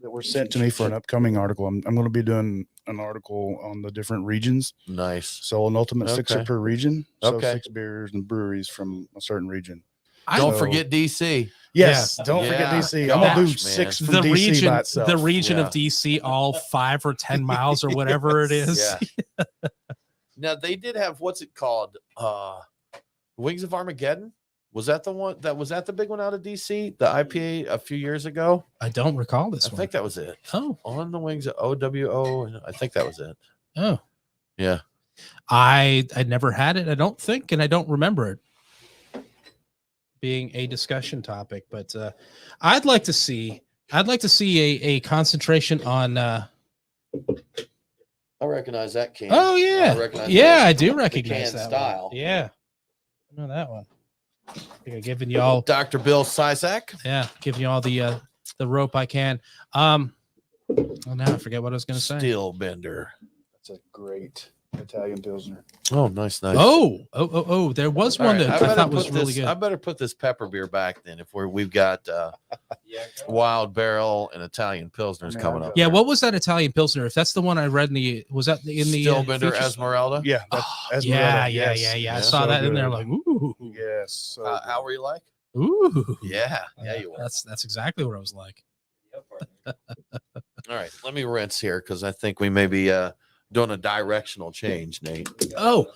were sent to me for an upcoming article. I'm going to be doing an article on the different regions. Nice. So an ultimate sixer per region. So Okay. 6 beers and breweries from a certain region. Don't forget DC. Yes, Yeah. don't forget Yeah. DC. I'm gonna do Gosh, 6 man. from the DC by itself. region Yeah. of DC, all 5 or 10 miles or whatever it is. Yeah. Now they did have, what's it called? Wings of Armageddon. Was that the one that was that the big one out of DC? The IPA a few years ago? I don't recall this I one. think that was it. Oh, On the Wings of OWO. I think that was it. oh, Yeah. I never had it. I don't think, and I don't remember it being a discussion topic. But I'd like to see a concentration on. I recognize that can. Oh yeah, I recognize yeah, that. I do The recognize can that style. one. Yeah, I know that one. I think I'm giving you all. Dr. Bill Sisak. Yeah, giving you all the rope I can. Well, now I forget what I was going to say. Steel Bender. That's a great Italian Pilsner. Oh, nice. Oh! There was All one right, that I thought was really good. I better put this pepper beer back then. If we've got Wild Barrel and Italian Pilsners coming up. Yeah, what was that Italian Pilsner? If that's the one I read in the Steel Bender features? Esmeralda? Yeah. That's Yeah, Esmeralda. Yes. I Yes. saw So that in there. good. Like, ooh, Yes. So How were you like? ooh. Yeah, you were. That's exactly what I was like. All right, let me rinse here because I think we may be doing a directional change, Nate. Oh,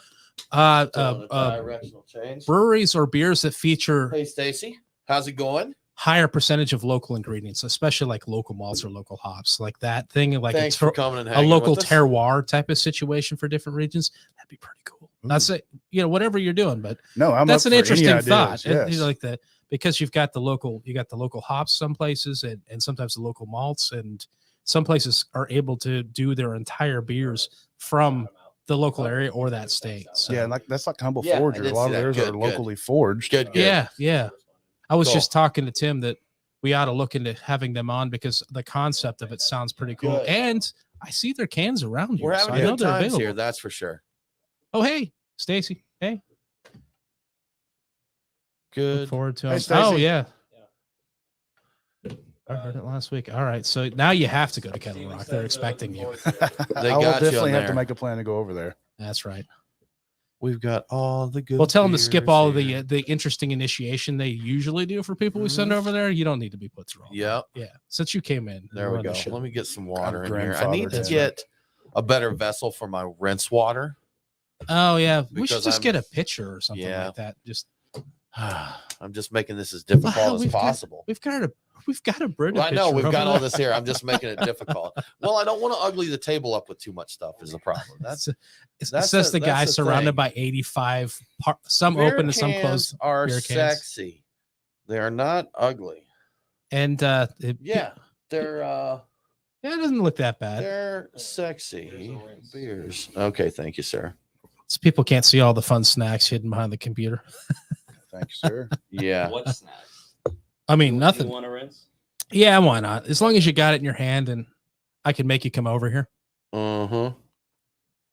Doing a directional change. breweries or beers that feature Hey, Stacy, how's it going? higher percentage of local ingredients, especially like local malts or local hops, like that thing, like Thanks for coming and a hanging local with us. terroir type of situation for different regions. That'd be pretty cool. That's it. Whatever you're doing, but no, I'm that's up an for any interesting ideas, thought. Yes. Like that, because you got the local hops some places, and sometimes the local malts, and some places are able to do their entire beers from the local area or that state. So, Yeah, like that's like Humble Yeah, I Forger. did A lot see of that. theirs Good, are good. locally forged. Good. yeah. I was Cool. just talking to Tim that we ought to look into having them on because the concept of it sounds pretty cool. Good. And I see their cans around We're here, so having I know good they're times available. here, that's for sure. Oh, hey, Stacy. Hey, Good. look forward to Hey, it. Stacy. Oh, yeah. I heard it last week. All right, so now you have to go to Kettle Rock. They're expecting you. They I will got you definitely on have to there. make a plan to go over there. That's right. We've got all the good. We'll tell them to skip beers all of here. the interesting initiation they usually do for people we send Mhm. over there. You don't need to be put through. all that. Yep. Yeah. Since you came in, There you we run the go. show. Let me get some water in here. I grandfather need to did. get a better vessel for my rinse water. Oh yeah, we should Because just I'm- get a pitcher or something Yeah. like that. Just I'm just making this as difficult Wow, as we've got- possible. we've got a Brita. Well, I know pitcher we've over got all there. this here. I'm just making it difficult. Well, I don't want to ugly the table up with too much stuff. Is the problem? That's It that's says the- the guy that's the surrounded thing. by 85, some beer open and some cans closed, are beer cans. sexy. They are not ugly. and Yeah, they're yeah, it doesn't look that bad. they're sexy beers. Okay, thank you, sir. So people can't see all the fun snacks hidden behind the computer. Thank you, sir. Yeah. What snacks? I mean, You nothing. want to rinse? Yeah, why not? As long as you got it in your hand, and I can make you come over here.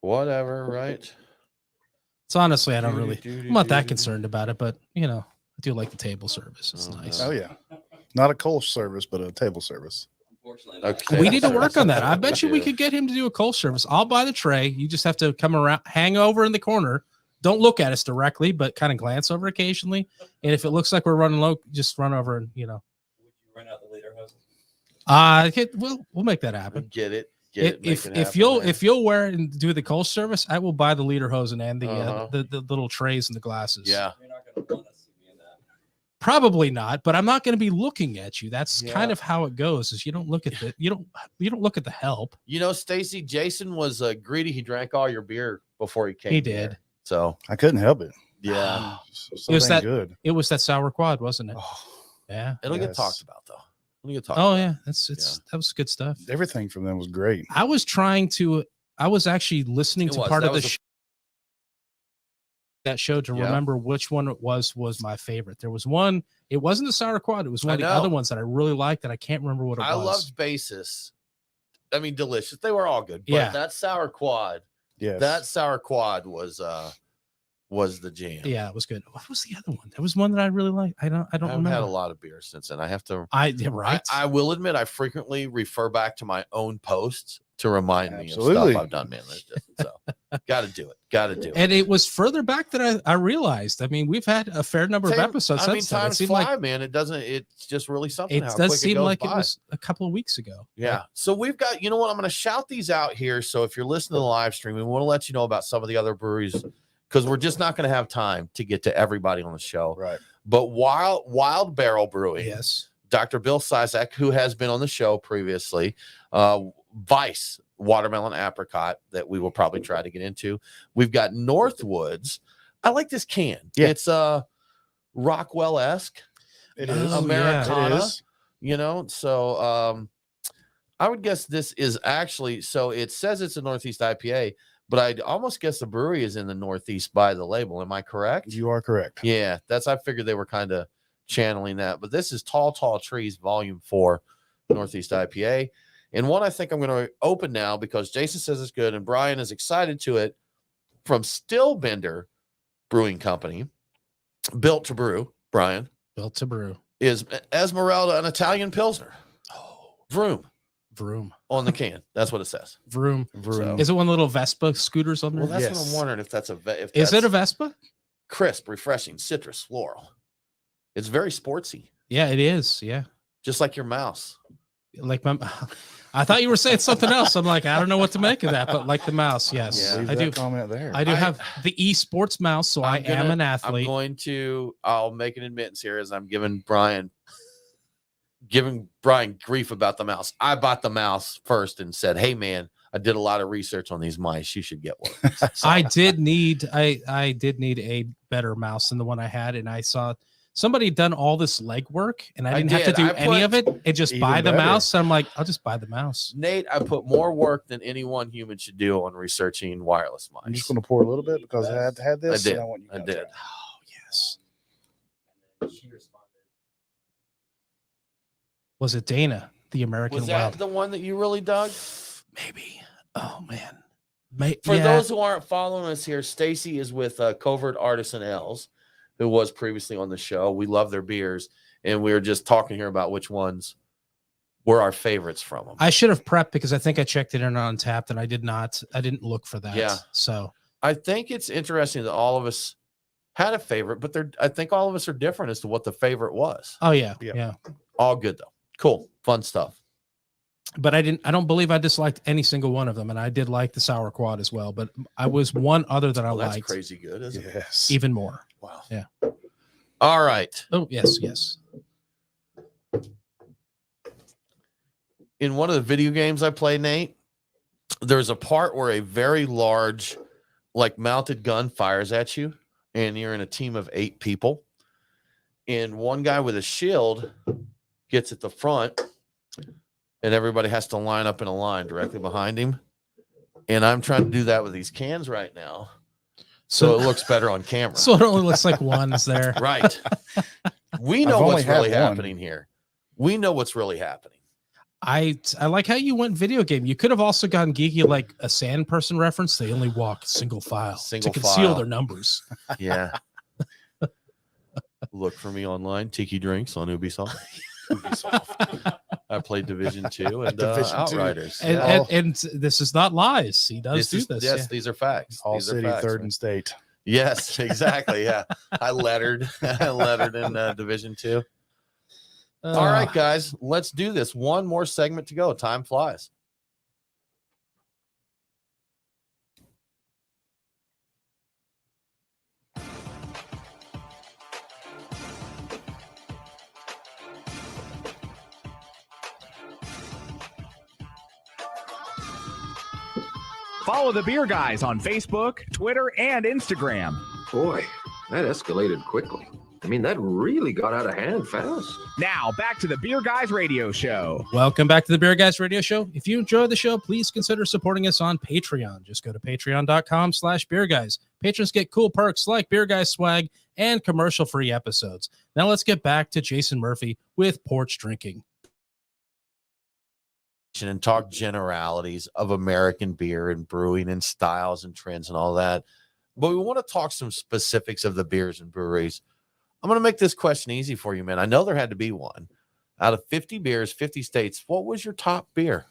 Whatever, right? So honestly, I don't really. I'm not that concerned about it, but I do like the table service. It's nice. Oh yeah, not a Kolsch service, but a table service. Unfortunately, Okay. We need to work on that. I We bet you we do. could get him to do a Kolsch service. I'll buy the tray. You just have to come around, hang over in the corner. Don't look at us directly, but kind of glance over occasionally. And if it looks like we're running low, just run over and would you run out the leader hose? we'll make that happen. Get it. If you'll wear it and do the Kolsch service, I will buy the leader hose and Uh-huh. the little trays and the glasses. Yeah. You're not going to want to see me in that. Probably not, but I'm not going to be looking at you. That's Yeah. kind of how it goes. Is you don't look at you don't look at the help. Stacy, Jason was greedy. He drank all your beer before he came. He here. did. So I couldn't help it. yeah, So It was dang that- good. It was that sour quad, wasn't it? Oh, Yeah. it'll get Yes. talked about though. We can talk. Oh about yeah, it. that was good stuff. Everything from them was great. I was actually listening to part of that show to remember which one it was my favorite. There was one, it wasn't the sour quad, it was one of the other ones that I really liked that I can't remember what it was. I loved Basis. I mean, delicious. They were all good, but that sour quad, that sour quad was the jam. Yeah, it was good. What was the other one? There was one that I really liked. I don't remember. Had a lot of beer since then. I have to. Right. I will admit, I frequently refer back to my own posts to remind me of stuff I've done, man. So got to do it. And it was further back than I realized. I mean, we've had a fair number of episodes. I mean, times fly, man. It doesn't. It's just really something. It does seem like it was a couple of weeks ago. Yeah. So we've got. You know what? I'm going to shout these out here. So if you're listening to the live stream, we want to let you know about some of the other breweries because we're just not going to have time to get to everybody on the show. Right. But Wild Barrel Brewing. Yes. Dr. Bill Sizek, who has been on the show previously. Vice Watermelon Apricot that we will probably try to get into. We've got Northwoods. I like this can. Yeah. It's Rockwell-esque. It is. Americana. It is. You know, so I would guess this is actually, so it says it's a Northeast IPA, but I'd almost guess the brewery is in the Northeast by the label. Am I correct? You are correct. Yeah, I figured they were kind of channeling that, but this is Tall Trees Volume 4 Northeast IPA. And one I think I'm going to open now because Jason says it's good and Brian is excited to it, from Stillbender Brewing Company. Built to Brew, Brian. Built to Brew. Is Esmeralda, an Italian Pilsner. Oh. Vroom. On the can. That's what it says. Vroom. So, is it one of the little Vespa scooters on there? Well, that's what I'm wondering if that's is it a Vespa? Crisp, refreshing, citrus, floral. It's very sportsy. Yeah, it is. Yeah. Just like your mouse. I thought you were saying something else. I'm like, I don't know what to make of that, but like the mouse, yes. I do comment there. I do have the esports mouse, so I am an athlete. I'll make an admittance here as I'm giving Brian grief about the mouse. I bought the mouse first and said, hey man, I did a lot of research on these mice. You should get one. So, I did need a better mouse than the one I had, and I saw somebody had done all this legwork, and I didn't have to do any of it. And just buy the mouse. So I'm like, I'll just buy the mouse. Nate, I put more work than any one human should do on researching wireless mice. I'm just going to pour a little bit because I had this. I did. I did. Oh yes. She responded. Was it Dana, the American Was that Wild? the one that you really dug? Maybe. Oh man. For those who aren't following us here, Stacy is with Covert Artisan Ales, who was previously on the show. We love their beers, and we were just talking here about which ones were our favorites from them. I should have prepped because I think I checked it in on Untappd, and I didn't look for that. Yeah. So I think it's interesting that all of us had a favorite, but I think all of us are different as to what the favorite was. Oh yeah. Yeah. All good though. Cool. Fun stuff. But I don't believe I disliked any single one of them, and I did like the sour quad as well. But I was one other that I liked. That's crazy good, isn't it? Yes. Even more. Wow. Yeah. All right. Oh yes. In one of the video games I play, Nate, there's a part where a very large, mounted gun fires at you, and you're in a team of 8 people, and one guy with a shield gets at the front, and everybody has to line up in a line directly behind him. And I'm trying to do that with these cans right now, so it looks better on camera. So it only looks like one's there. Right. We know what's really happening here. We know what's really happening. I like how you went video game. You could have also gotten geeky, like a Sand Person reference. They only walk single file to conceal their numbers. Yeah. Look for me online. Tiki Drinks on Ubisoft. I played Division 2 and Outriders. And this is not lies. He does do this. Yes, these are facts. All these city, are facts, 3rd and state. Yes, exactly. Yeah. I lettered in Division 2. All right, guys, let's do this. One more segment to go. Time flies. Follow the Beer Guys on Facebook, Twitter, and Instagram. Boy, that escalated quickly. I mean, that really got out of hand fast. Now, back to the Beer Guys Radio Show. Welcome back to the Beer Guys Radio Show. If you enjoy the show, please consider supporting us on Patreon. Just go to patreon.com/beerguys. Patrons get cool perks like Beer Guys swag and commercial-free episodes. Now let's get back to Jason Murphy with Porch Drinking. And talk generalities of American beer and brewing and styles and trends and all that. But we want to talk some specifics of the beers and breweries. I'm going to make this question easy for you, man. I know there had to be one. Out of 50 beers, 50 states, what was your top beer?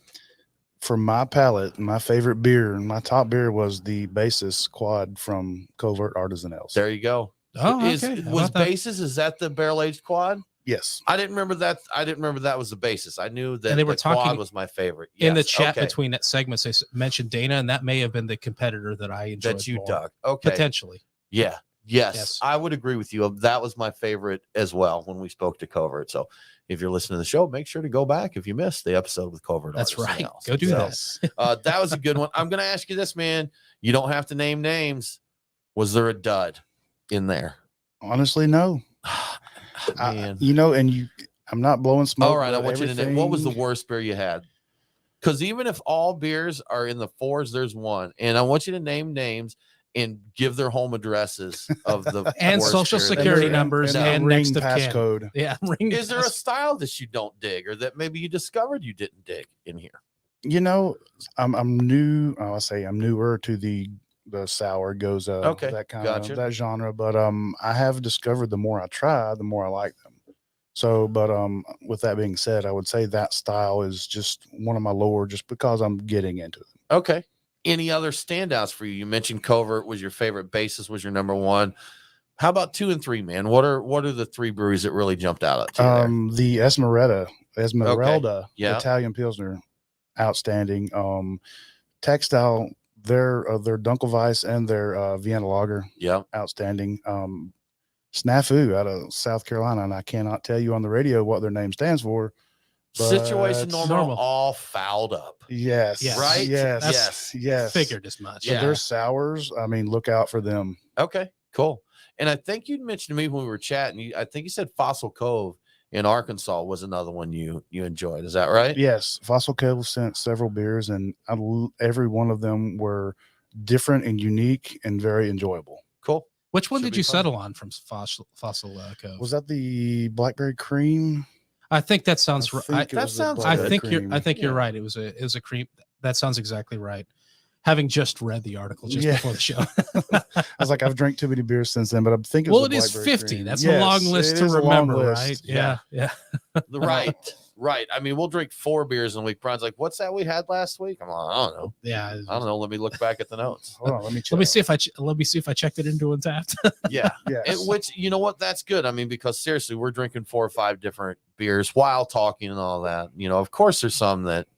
For my palate, my favorite beer, my top beer was the Basis Quad from Covert Artisan Ales. There you go. Oh, okay. Was Basis, is that the barrel-aged quad? Yes. I didn't remember that. I didn't remember that was the Basis. I knew that And they were the talking quad was my favorite. in the Yes, chat okay. between segments. They mentioned Dana, and that may have been the competitor that I enjoyed that you more. dug. Okay. Potentially. Yeah. Yes, Yes. I would agree with you. That was my favorite as well when we spoke to Covert. So if you're listening to the show, make sure to go back if you missed the episode with Covert. That's Artisan right. Ales. Go do So, that. that was a good one. I'm going to ask you this, man. You don't have to name names. Was there a dud in there? Honestly, no. Man. I'm not blowing smoke. All right, I but want you to name what was the everything- worst beer you had? Because even if all beers are in the 4s, there's one. And I want you to name names and give their home addresses of the And worst social beer. security and numbers and and ring next of kin. passcode. Yeah. Ring Is there a pass- style that you don't dig or that maybe you discovered you didn't dig in here? I'm new. I'm newer to the sour goes Okay, that kind gotcha. of that genre, but I have discovered the more I try, the more I like them. So, but with that being said, I would say that style is just one of my lower, just because I'm getting into it. Okay. Any other standouts for you? You mentioned Covert was your favorite. Basis was your number one. How about 2 and 3, man? What are the 3 breweries that really jumped out at you there? The Esmeralda Yeah. Italian Pilsner, outstanding. Textile, their Dunkelweiss and their Vienna Lager, Yeah. outstanding. Snafu out of South Carolina, and I cannot tell you on the radio what their name stands for. Situation but- normal, all fouled up. Yes. Yes. Right? Yes. Yes. Figured as much. So Yeah. their sours, I mean, look out for them. Okay, cool. And I think you mentioned to me when we were chatting, I think you said Fossil Cove in Arkansas was another one you enjoyed. Is that right? Yes. Fossil Cove sent several beers, and every one of them were different and unique and very enjoyable. Cool. Which one Should did be you fun. settle on from Fossil Cove? Was that the blackberry cream? I think that sounds I right. think it that was the sounds I good. blackberry think you're. cream. I think you're Yeah. right. It was a cream. That sounds exactly right. Having just read the article just Yeah. before the show. I was like, I've drank too many beers since then, but I'm thinking. Well, it is 50. That's a long list to remember, right? Yeah. Right. I mean, we'll drink 4 beers in a week. Brian's like, what's that we had last week? I'm like, I don't know. Yeah. I don't know. Let me look back at the notes. Hold on, let me check. Let me see if I checked it into Untapped. Yeah. Yes. And which, you know what? That's good. I mean, because seriously, we're drinking 4 or 5 different beers while talking and all that. Of course, there's some that,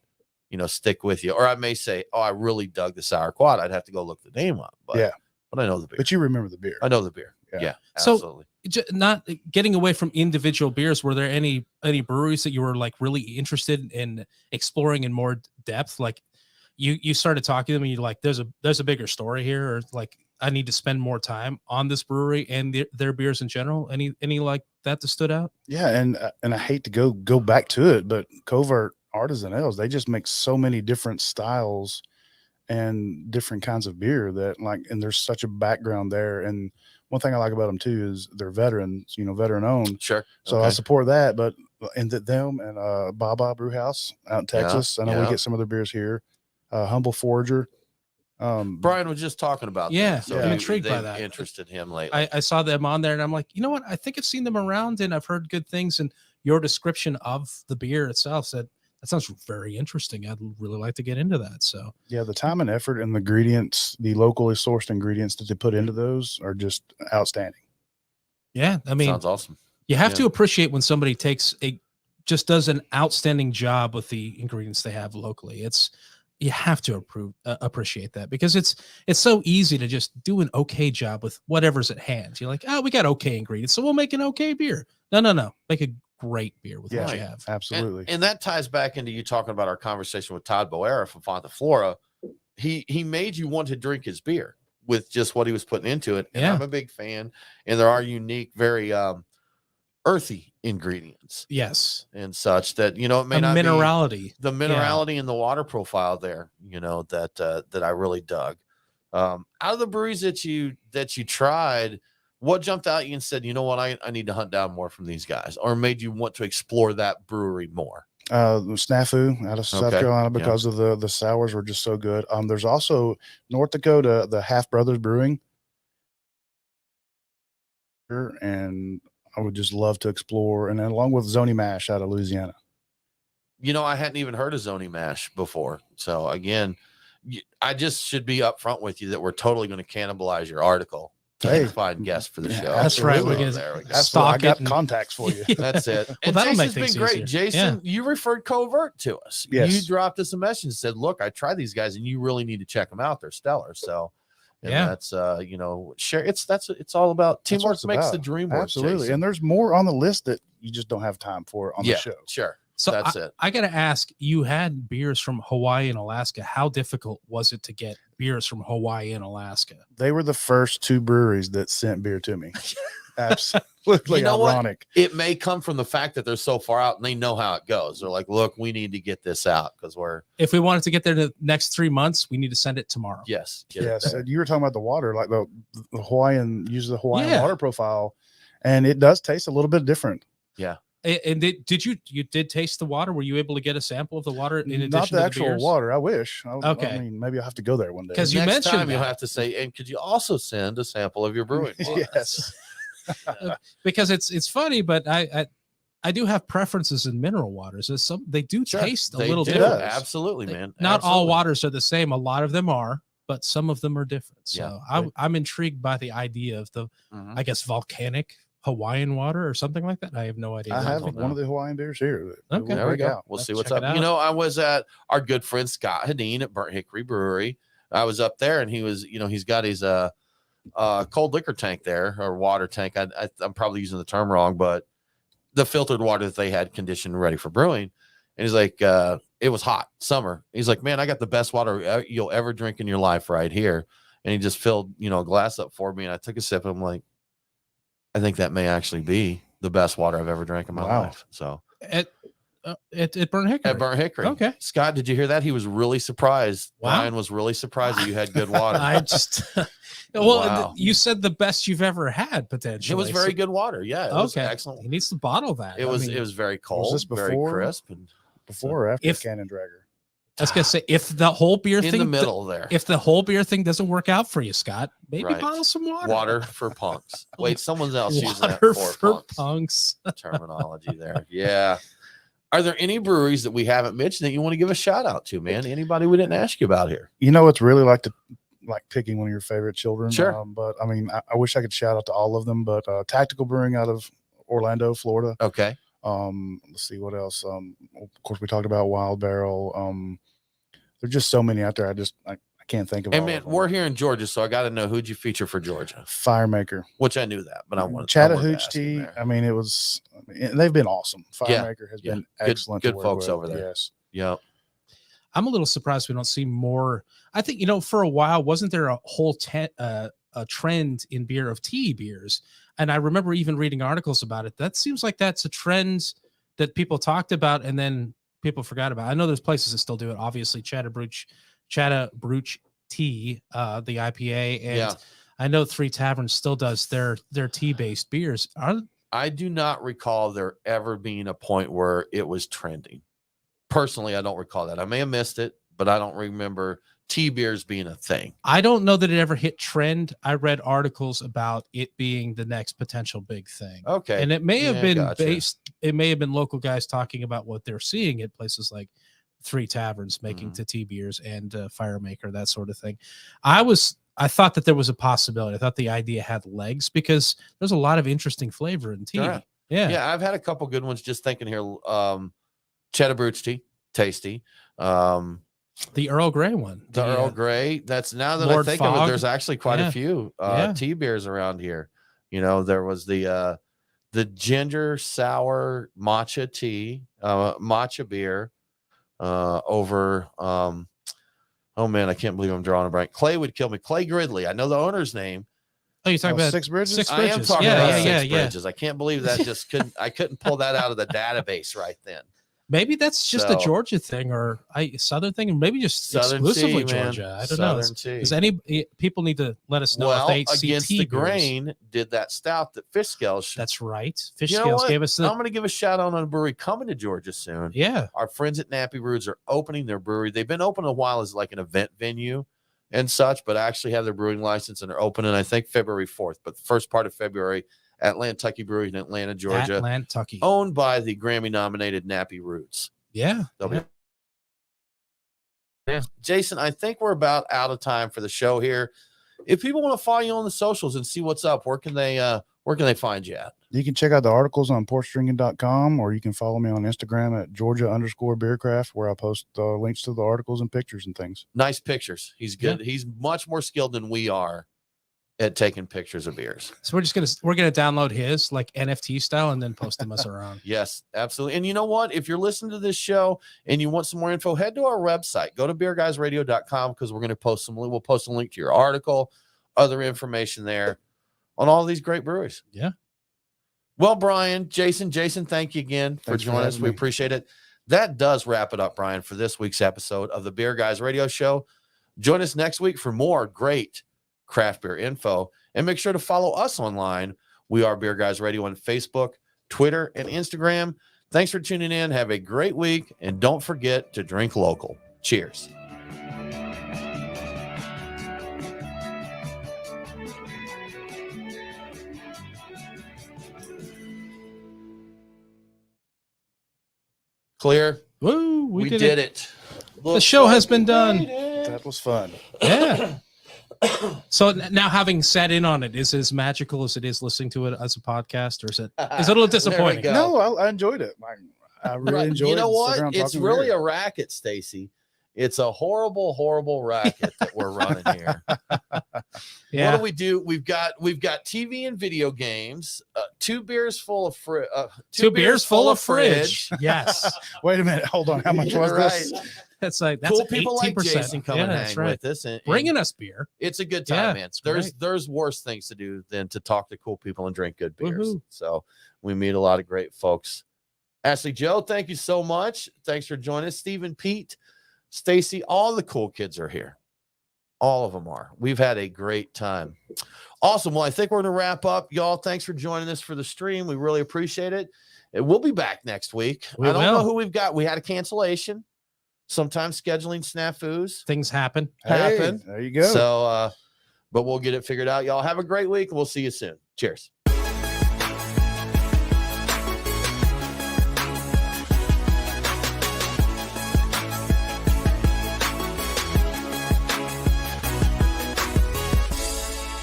stick with you. Or I may say, oh, I really dug the Sour Quad. I'd have to go look the name up. But, Yeah. But I know the beer. But you remember the beer. I know the beer. Yeah. Yeah. So- Absolutely. Not getting away from individual beers, were there any breweries that you were like really interested in exploring in more depth? Like you started talking to them and you're like, there's a bigger story here, or like I need to spend more time on this brewery and their beers in general. Any like that stood out? Yeah, and I hate to go back to it, but Covert Artisan Ales, they just make so many different styles and different kinds of beer that and there's such a background there. And one thing I like about them too is they're veterans, veteran owned. Sure. So I support that. But them and Baba Brew House out in Texas, I know we get some of their beers here. Humble Forager. Brian was just talking about Yeah, that. So I'm intrigued intrigued by that. Interested him lately. I saw them on there and I'm like, you know what? I think I've seen them around and I've heard good things. And your description of the beer itself said, that sounds very interesting. I'd really like to get into that. So Yeah, the time and effort and the ingredients, the locally sourced ingredients that they put into those are just outstanding. yeah, I mean, Sounds awesome. you have Yeah. to appreciate when somebody just does an outstanding job with the ingredients they have locally. You have to appreciate that, because it's so easy to just do an okay job with whatever's at hand. You're like, oh, we got okay ingredients, so we'll make an okay beer. No. Make a great beer with what you have. Absolutely. And that ties back into you talking about our conversation with Todd Boera from Fonta Flora. He made you want to drink his beer. with just what he was putting into it. And Yeah. I'm a big fan. And there are unique, very earthy ingredients Yes. and such that, you know, it may A not minerality. be the minerality and the water profile there, you know, that I really dug. Out of the breweries that you tried, what jumped out at you and said, you know what, I need to hunt down more from these guys, or made you want to explore that brewery more? Snafu out of South Okay. Carolina, because of the sours were just so good. There's also North Dakota, the Half Brothers Brewing, and I would just love to explore. And then along with Zony Mash out of Louisiana. You know, I hadn't even heard of Zony Mash before. So again, I just should be upfront with you that we're totally going to cannibalize your article. Hey, Find guests for the show. That's right. Absolutely. We're There we go. Absolutely. I got and- contacts for you. That's it. Well, And that'll make Jason's things been great. easier. Jason, you referred Covert to us. Yes. You dropped us a message and said, look, I tried these guys and you really need to check them out. They're stellar. So and that's you know, share it's all about That's what teamwork it's makes about. the dream work. Absolutely. Jason. And there's more on the list that you just don't have time for on the show. Sure. So that's it. I got to ask, you had beers from Hawaii and Alaska. How difficult was it to get beers from Hawaii and Alaska? They were the first 2 breweries that sent beer to me. Absolutely You know what? ironic. It may come from the fact that they're so far out and they know how it goes. They're like, look, we need to get this out because if we wanted to get there in the next 3 months, we need to send it tomorrow. get it Yes. there. And you were talking about the water, like the Hawaiian, use the Hawaiian Yeah. water profile, and it does taste a little bit different. And did you taste the water? Were you able to get a sample of the water in addition Not to the the actual beers? water. I wish. Okay. I mean, maybe I'll have to go there one day. 'Cause you Next mentioned time you'll that. have to say, and could you also send a sample of your brewing? Yes. Because it's funny, but I do have preferences in mineral waters. They do taste a little do. different. Absolutely, man. Not all Absolutely. waters are the same. A lot of them are, but some of them are different. So Yeah. I'm intrigued by the idea of the, Mhm. I guess, volcanic Hawaiian water or something like that. I have no idea. I what have it's one of the Hawaiian beers here. that Okay. we'll There we break go. out. We'll Let's see what's check it up. You out. know, I was at our good friend Scott Hadeen at Burnt Hickory Brewery. I was up there and he was, you know, he's got his cold liquor tank there, or water tank. I'm probably using the term wrong, but the filtered water that they had conditioned ready for brewing. And he's like, it was hot summer. He's like, man, I got the best water you'll ever drink in your life right here. And he just filled, you know, a glass up for me. And I took a sip and I'm like, I think that may actually be the best water I've ever drank in my Wow. life. So At Burnt Hickory. at Burnt Hickory. Okay. Scott, did you hear that? He was really surprised. Wow. Ryan was really surprised that you had good water. I just Wow. you said the best you've ever had potentially. It was very good water. Yeah, it was Okay. excellent. He needs to bottle that. It was very cold, this very before? crisp, and Before or after If- Cannon Dragger? I was gonna say, if the whole beer in thing the middle there. if the whole beer thing doesn't work out for you, Scott, maybe Right. bottle some water. Water for punks. Wait, someone else using that Water for for punks punks. terminology there. Yeah. Are there any breweries that we haven't mentioned that you want to give a shout out to, man? Anybody we didn't ask you about here? You know, it's really like picking one of your favorite children. Sure. But I mean, I wish I could shout out to all of them, but Tactical Brewing out of Orlando, Florida. Okay. Let's see what else. Of course, we talked about Wild Barrel. There's just so many out there. I can't think of. And all man, of them. we're here in Georgia, so I got to know, who'd you feature for Georgia? Firemaker, Which I knew that, but I wanted Chattahoochee ask you tea. there. I mean, they've been awesome. Firemaker has Yeah. been Good- excellent. to good work folks with. over there. Yes. Yep. I'm a little surprised we don't see more. I think, you know, for a while, wasn't there a whole a trend in beer of tea beers? And I remember even reading articles about it. That seems like that's a trend that people talked about and then people forgot about. I know there's places that still do it. Obviously, Chattahoochee Tea, the IPA, and Yeah. I know Three Taverns still does their tea-based beers. I do not recall there ever being a point where it was trending. Personally, I don't recall that. I may have missed it, but I don't remember tea beers being a thing. I don't know that it ever hit trend. I read articles about it being the next potential big thing. Okay. And it may have Yeah, been gotcha. it may have been local guys talking about what they're seeing at places like Three Taverns making Mhm. tea beers and Firemaker, that sort of thing. I thought that there was a possibility. I thought the idea had legs because there's a lot of interesting flavor in tea. Sure. Yeah. Yeah, I've had a couple good ones just thinking here. Chattahoochee tea, tasty. The Earl Grey one. The Earl Grey. That's now that Lord I think of it, Fogg. there's actually quite Yeah. a few Yeah. tea beers around here. You know, there was the ginger sour matcha tea, matcha beer over Oh man, I can't believe I'm drawing a blank. Clay would kill me. Clay Gridley. I know the owner's name. Oh, you're talking about Six Bridges? Six I am Bridges. talking Yeah, about yeah, Six yeah, yeah. Bridges. I can't believe that just couldn't pull that out of the database right then. Maybe that's just So- a Georgia thing, or Southern thing, or maybe just Southern exclusively Tea, man. Georgia. I don't know. Southern Tea. Does any people need to let us know Well, if they see Against tea the beers? Grain did that stout that Fish Scales. That's right. Fish You know Scales what? gave us the I'm going to give a shout out on a brewery coming to Georgia soon. yeah. Our friends at Nappy Roots are opening their brewery. They've been open a while as like an event venue and such, but actually have their brewing license and are opening, I think, February 4th. But the first part of February, Atlantucky Brewery in Atlanta, Georgia, Atlantucky. owned by the Grammy-nominated Nappy Roots. Yeah. They'll be- Yeah. Jason, I think we're about out of time for the show here. If people want to follow you on the socials and see what's up, where can they find you at? You can check out the articles on PorchDrinking.com, or you can follow me on Instagram at Georgia_beercraft, where I post links to the articles and pictures and things. Nice pictures. He's good. He's much more skilled than we are at taking pictures of beers. So we're gonna download his like NFT style and then post them us around. Yes, absolutely. And you know what? If you're listening to this show and you want some more info, head to our website. Go to beerguysradio.com because we're going to post we'll post a link to your article, other information there on all these great breweries. Yeah. Well, Brian, Jason, thank you again for Thanks for joining us. having We me. appreciate it. That does wrap it up, Brian, for this week's episode of the Beer Guys Radio Show. Join us next week for more great craft beer info, and make sure to follow us online. We are Beer Guys Radio on Facebook, Twitter, and Instagram. Thanks for tuning in. Have a great week, and don't forget to drink local. Cheers. Clear. Woo! We did it. The show has been done. That was fun. Yeah. So now, having sat in on it, is it as magical as it is listening to it as a podcast, or is it a little disappointing? go. No, I enjoyed it. I really enjoyed it. You know Sit what? around It's talking really beer. a racket, Stacy. It's a horrible, horrible racket that we're running here. Yeah. What do we do? We've got TV and video games. Two beers full of Two beers full of fridge. Yes. Wait a minute. Hold on. How much was this? That's like Cool people like 18%. Jason come and that's hang right. with us, and Bringing us beer. it's a good time, Yeah, man. it's There's worse things to do than to talk to cool people and drink good beers. Woohoo. So we meet a lot of great folks. Ashley Joe, thank you so much. Thanks for joining us. Stephen, Pete, Stacy, all the cool kids are here. All of them are. We've had a great time. Awesome. Well, I think we're going to wrap up. Y'all, thanks for joining us for the stream. We really appreciate it. And we'll be back next week. We I don't will. know who we've got. We had a cancellation. Sometimes scheduling snafus Things happen. happen. Hey, there you go. So, but we'll get it figured out. Y'all have a great week. We'll see you soon. Cheers.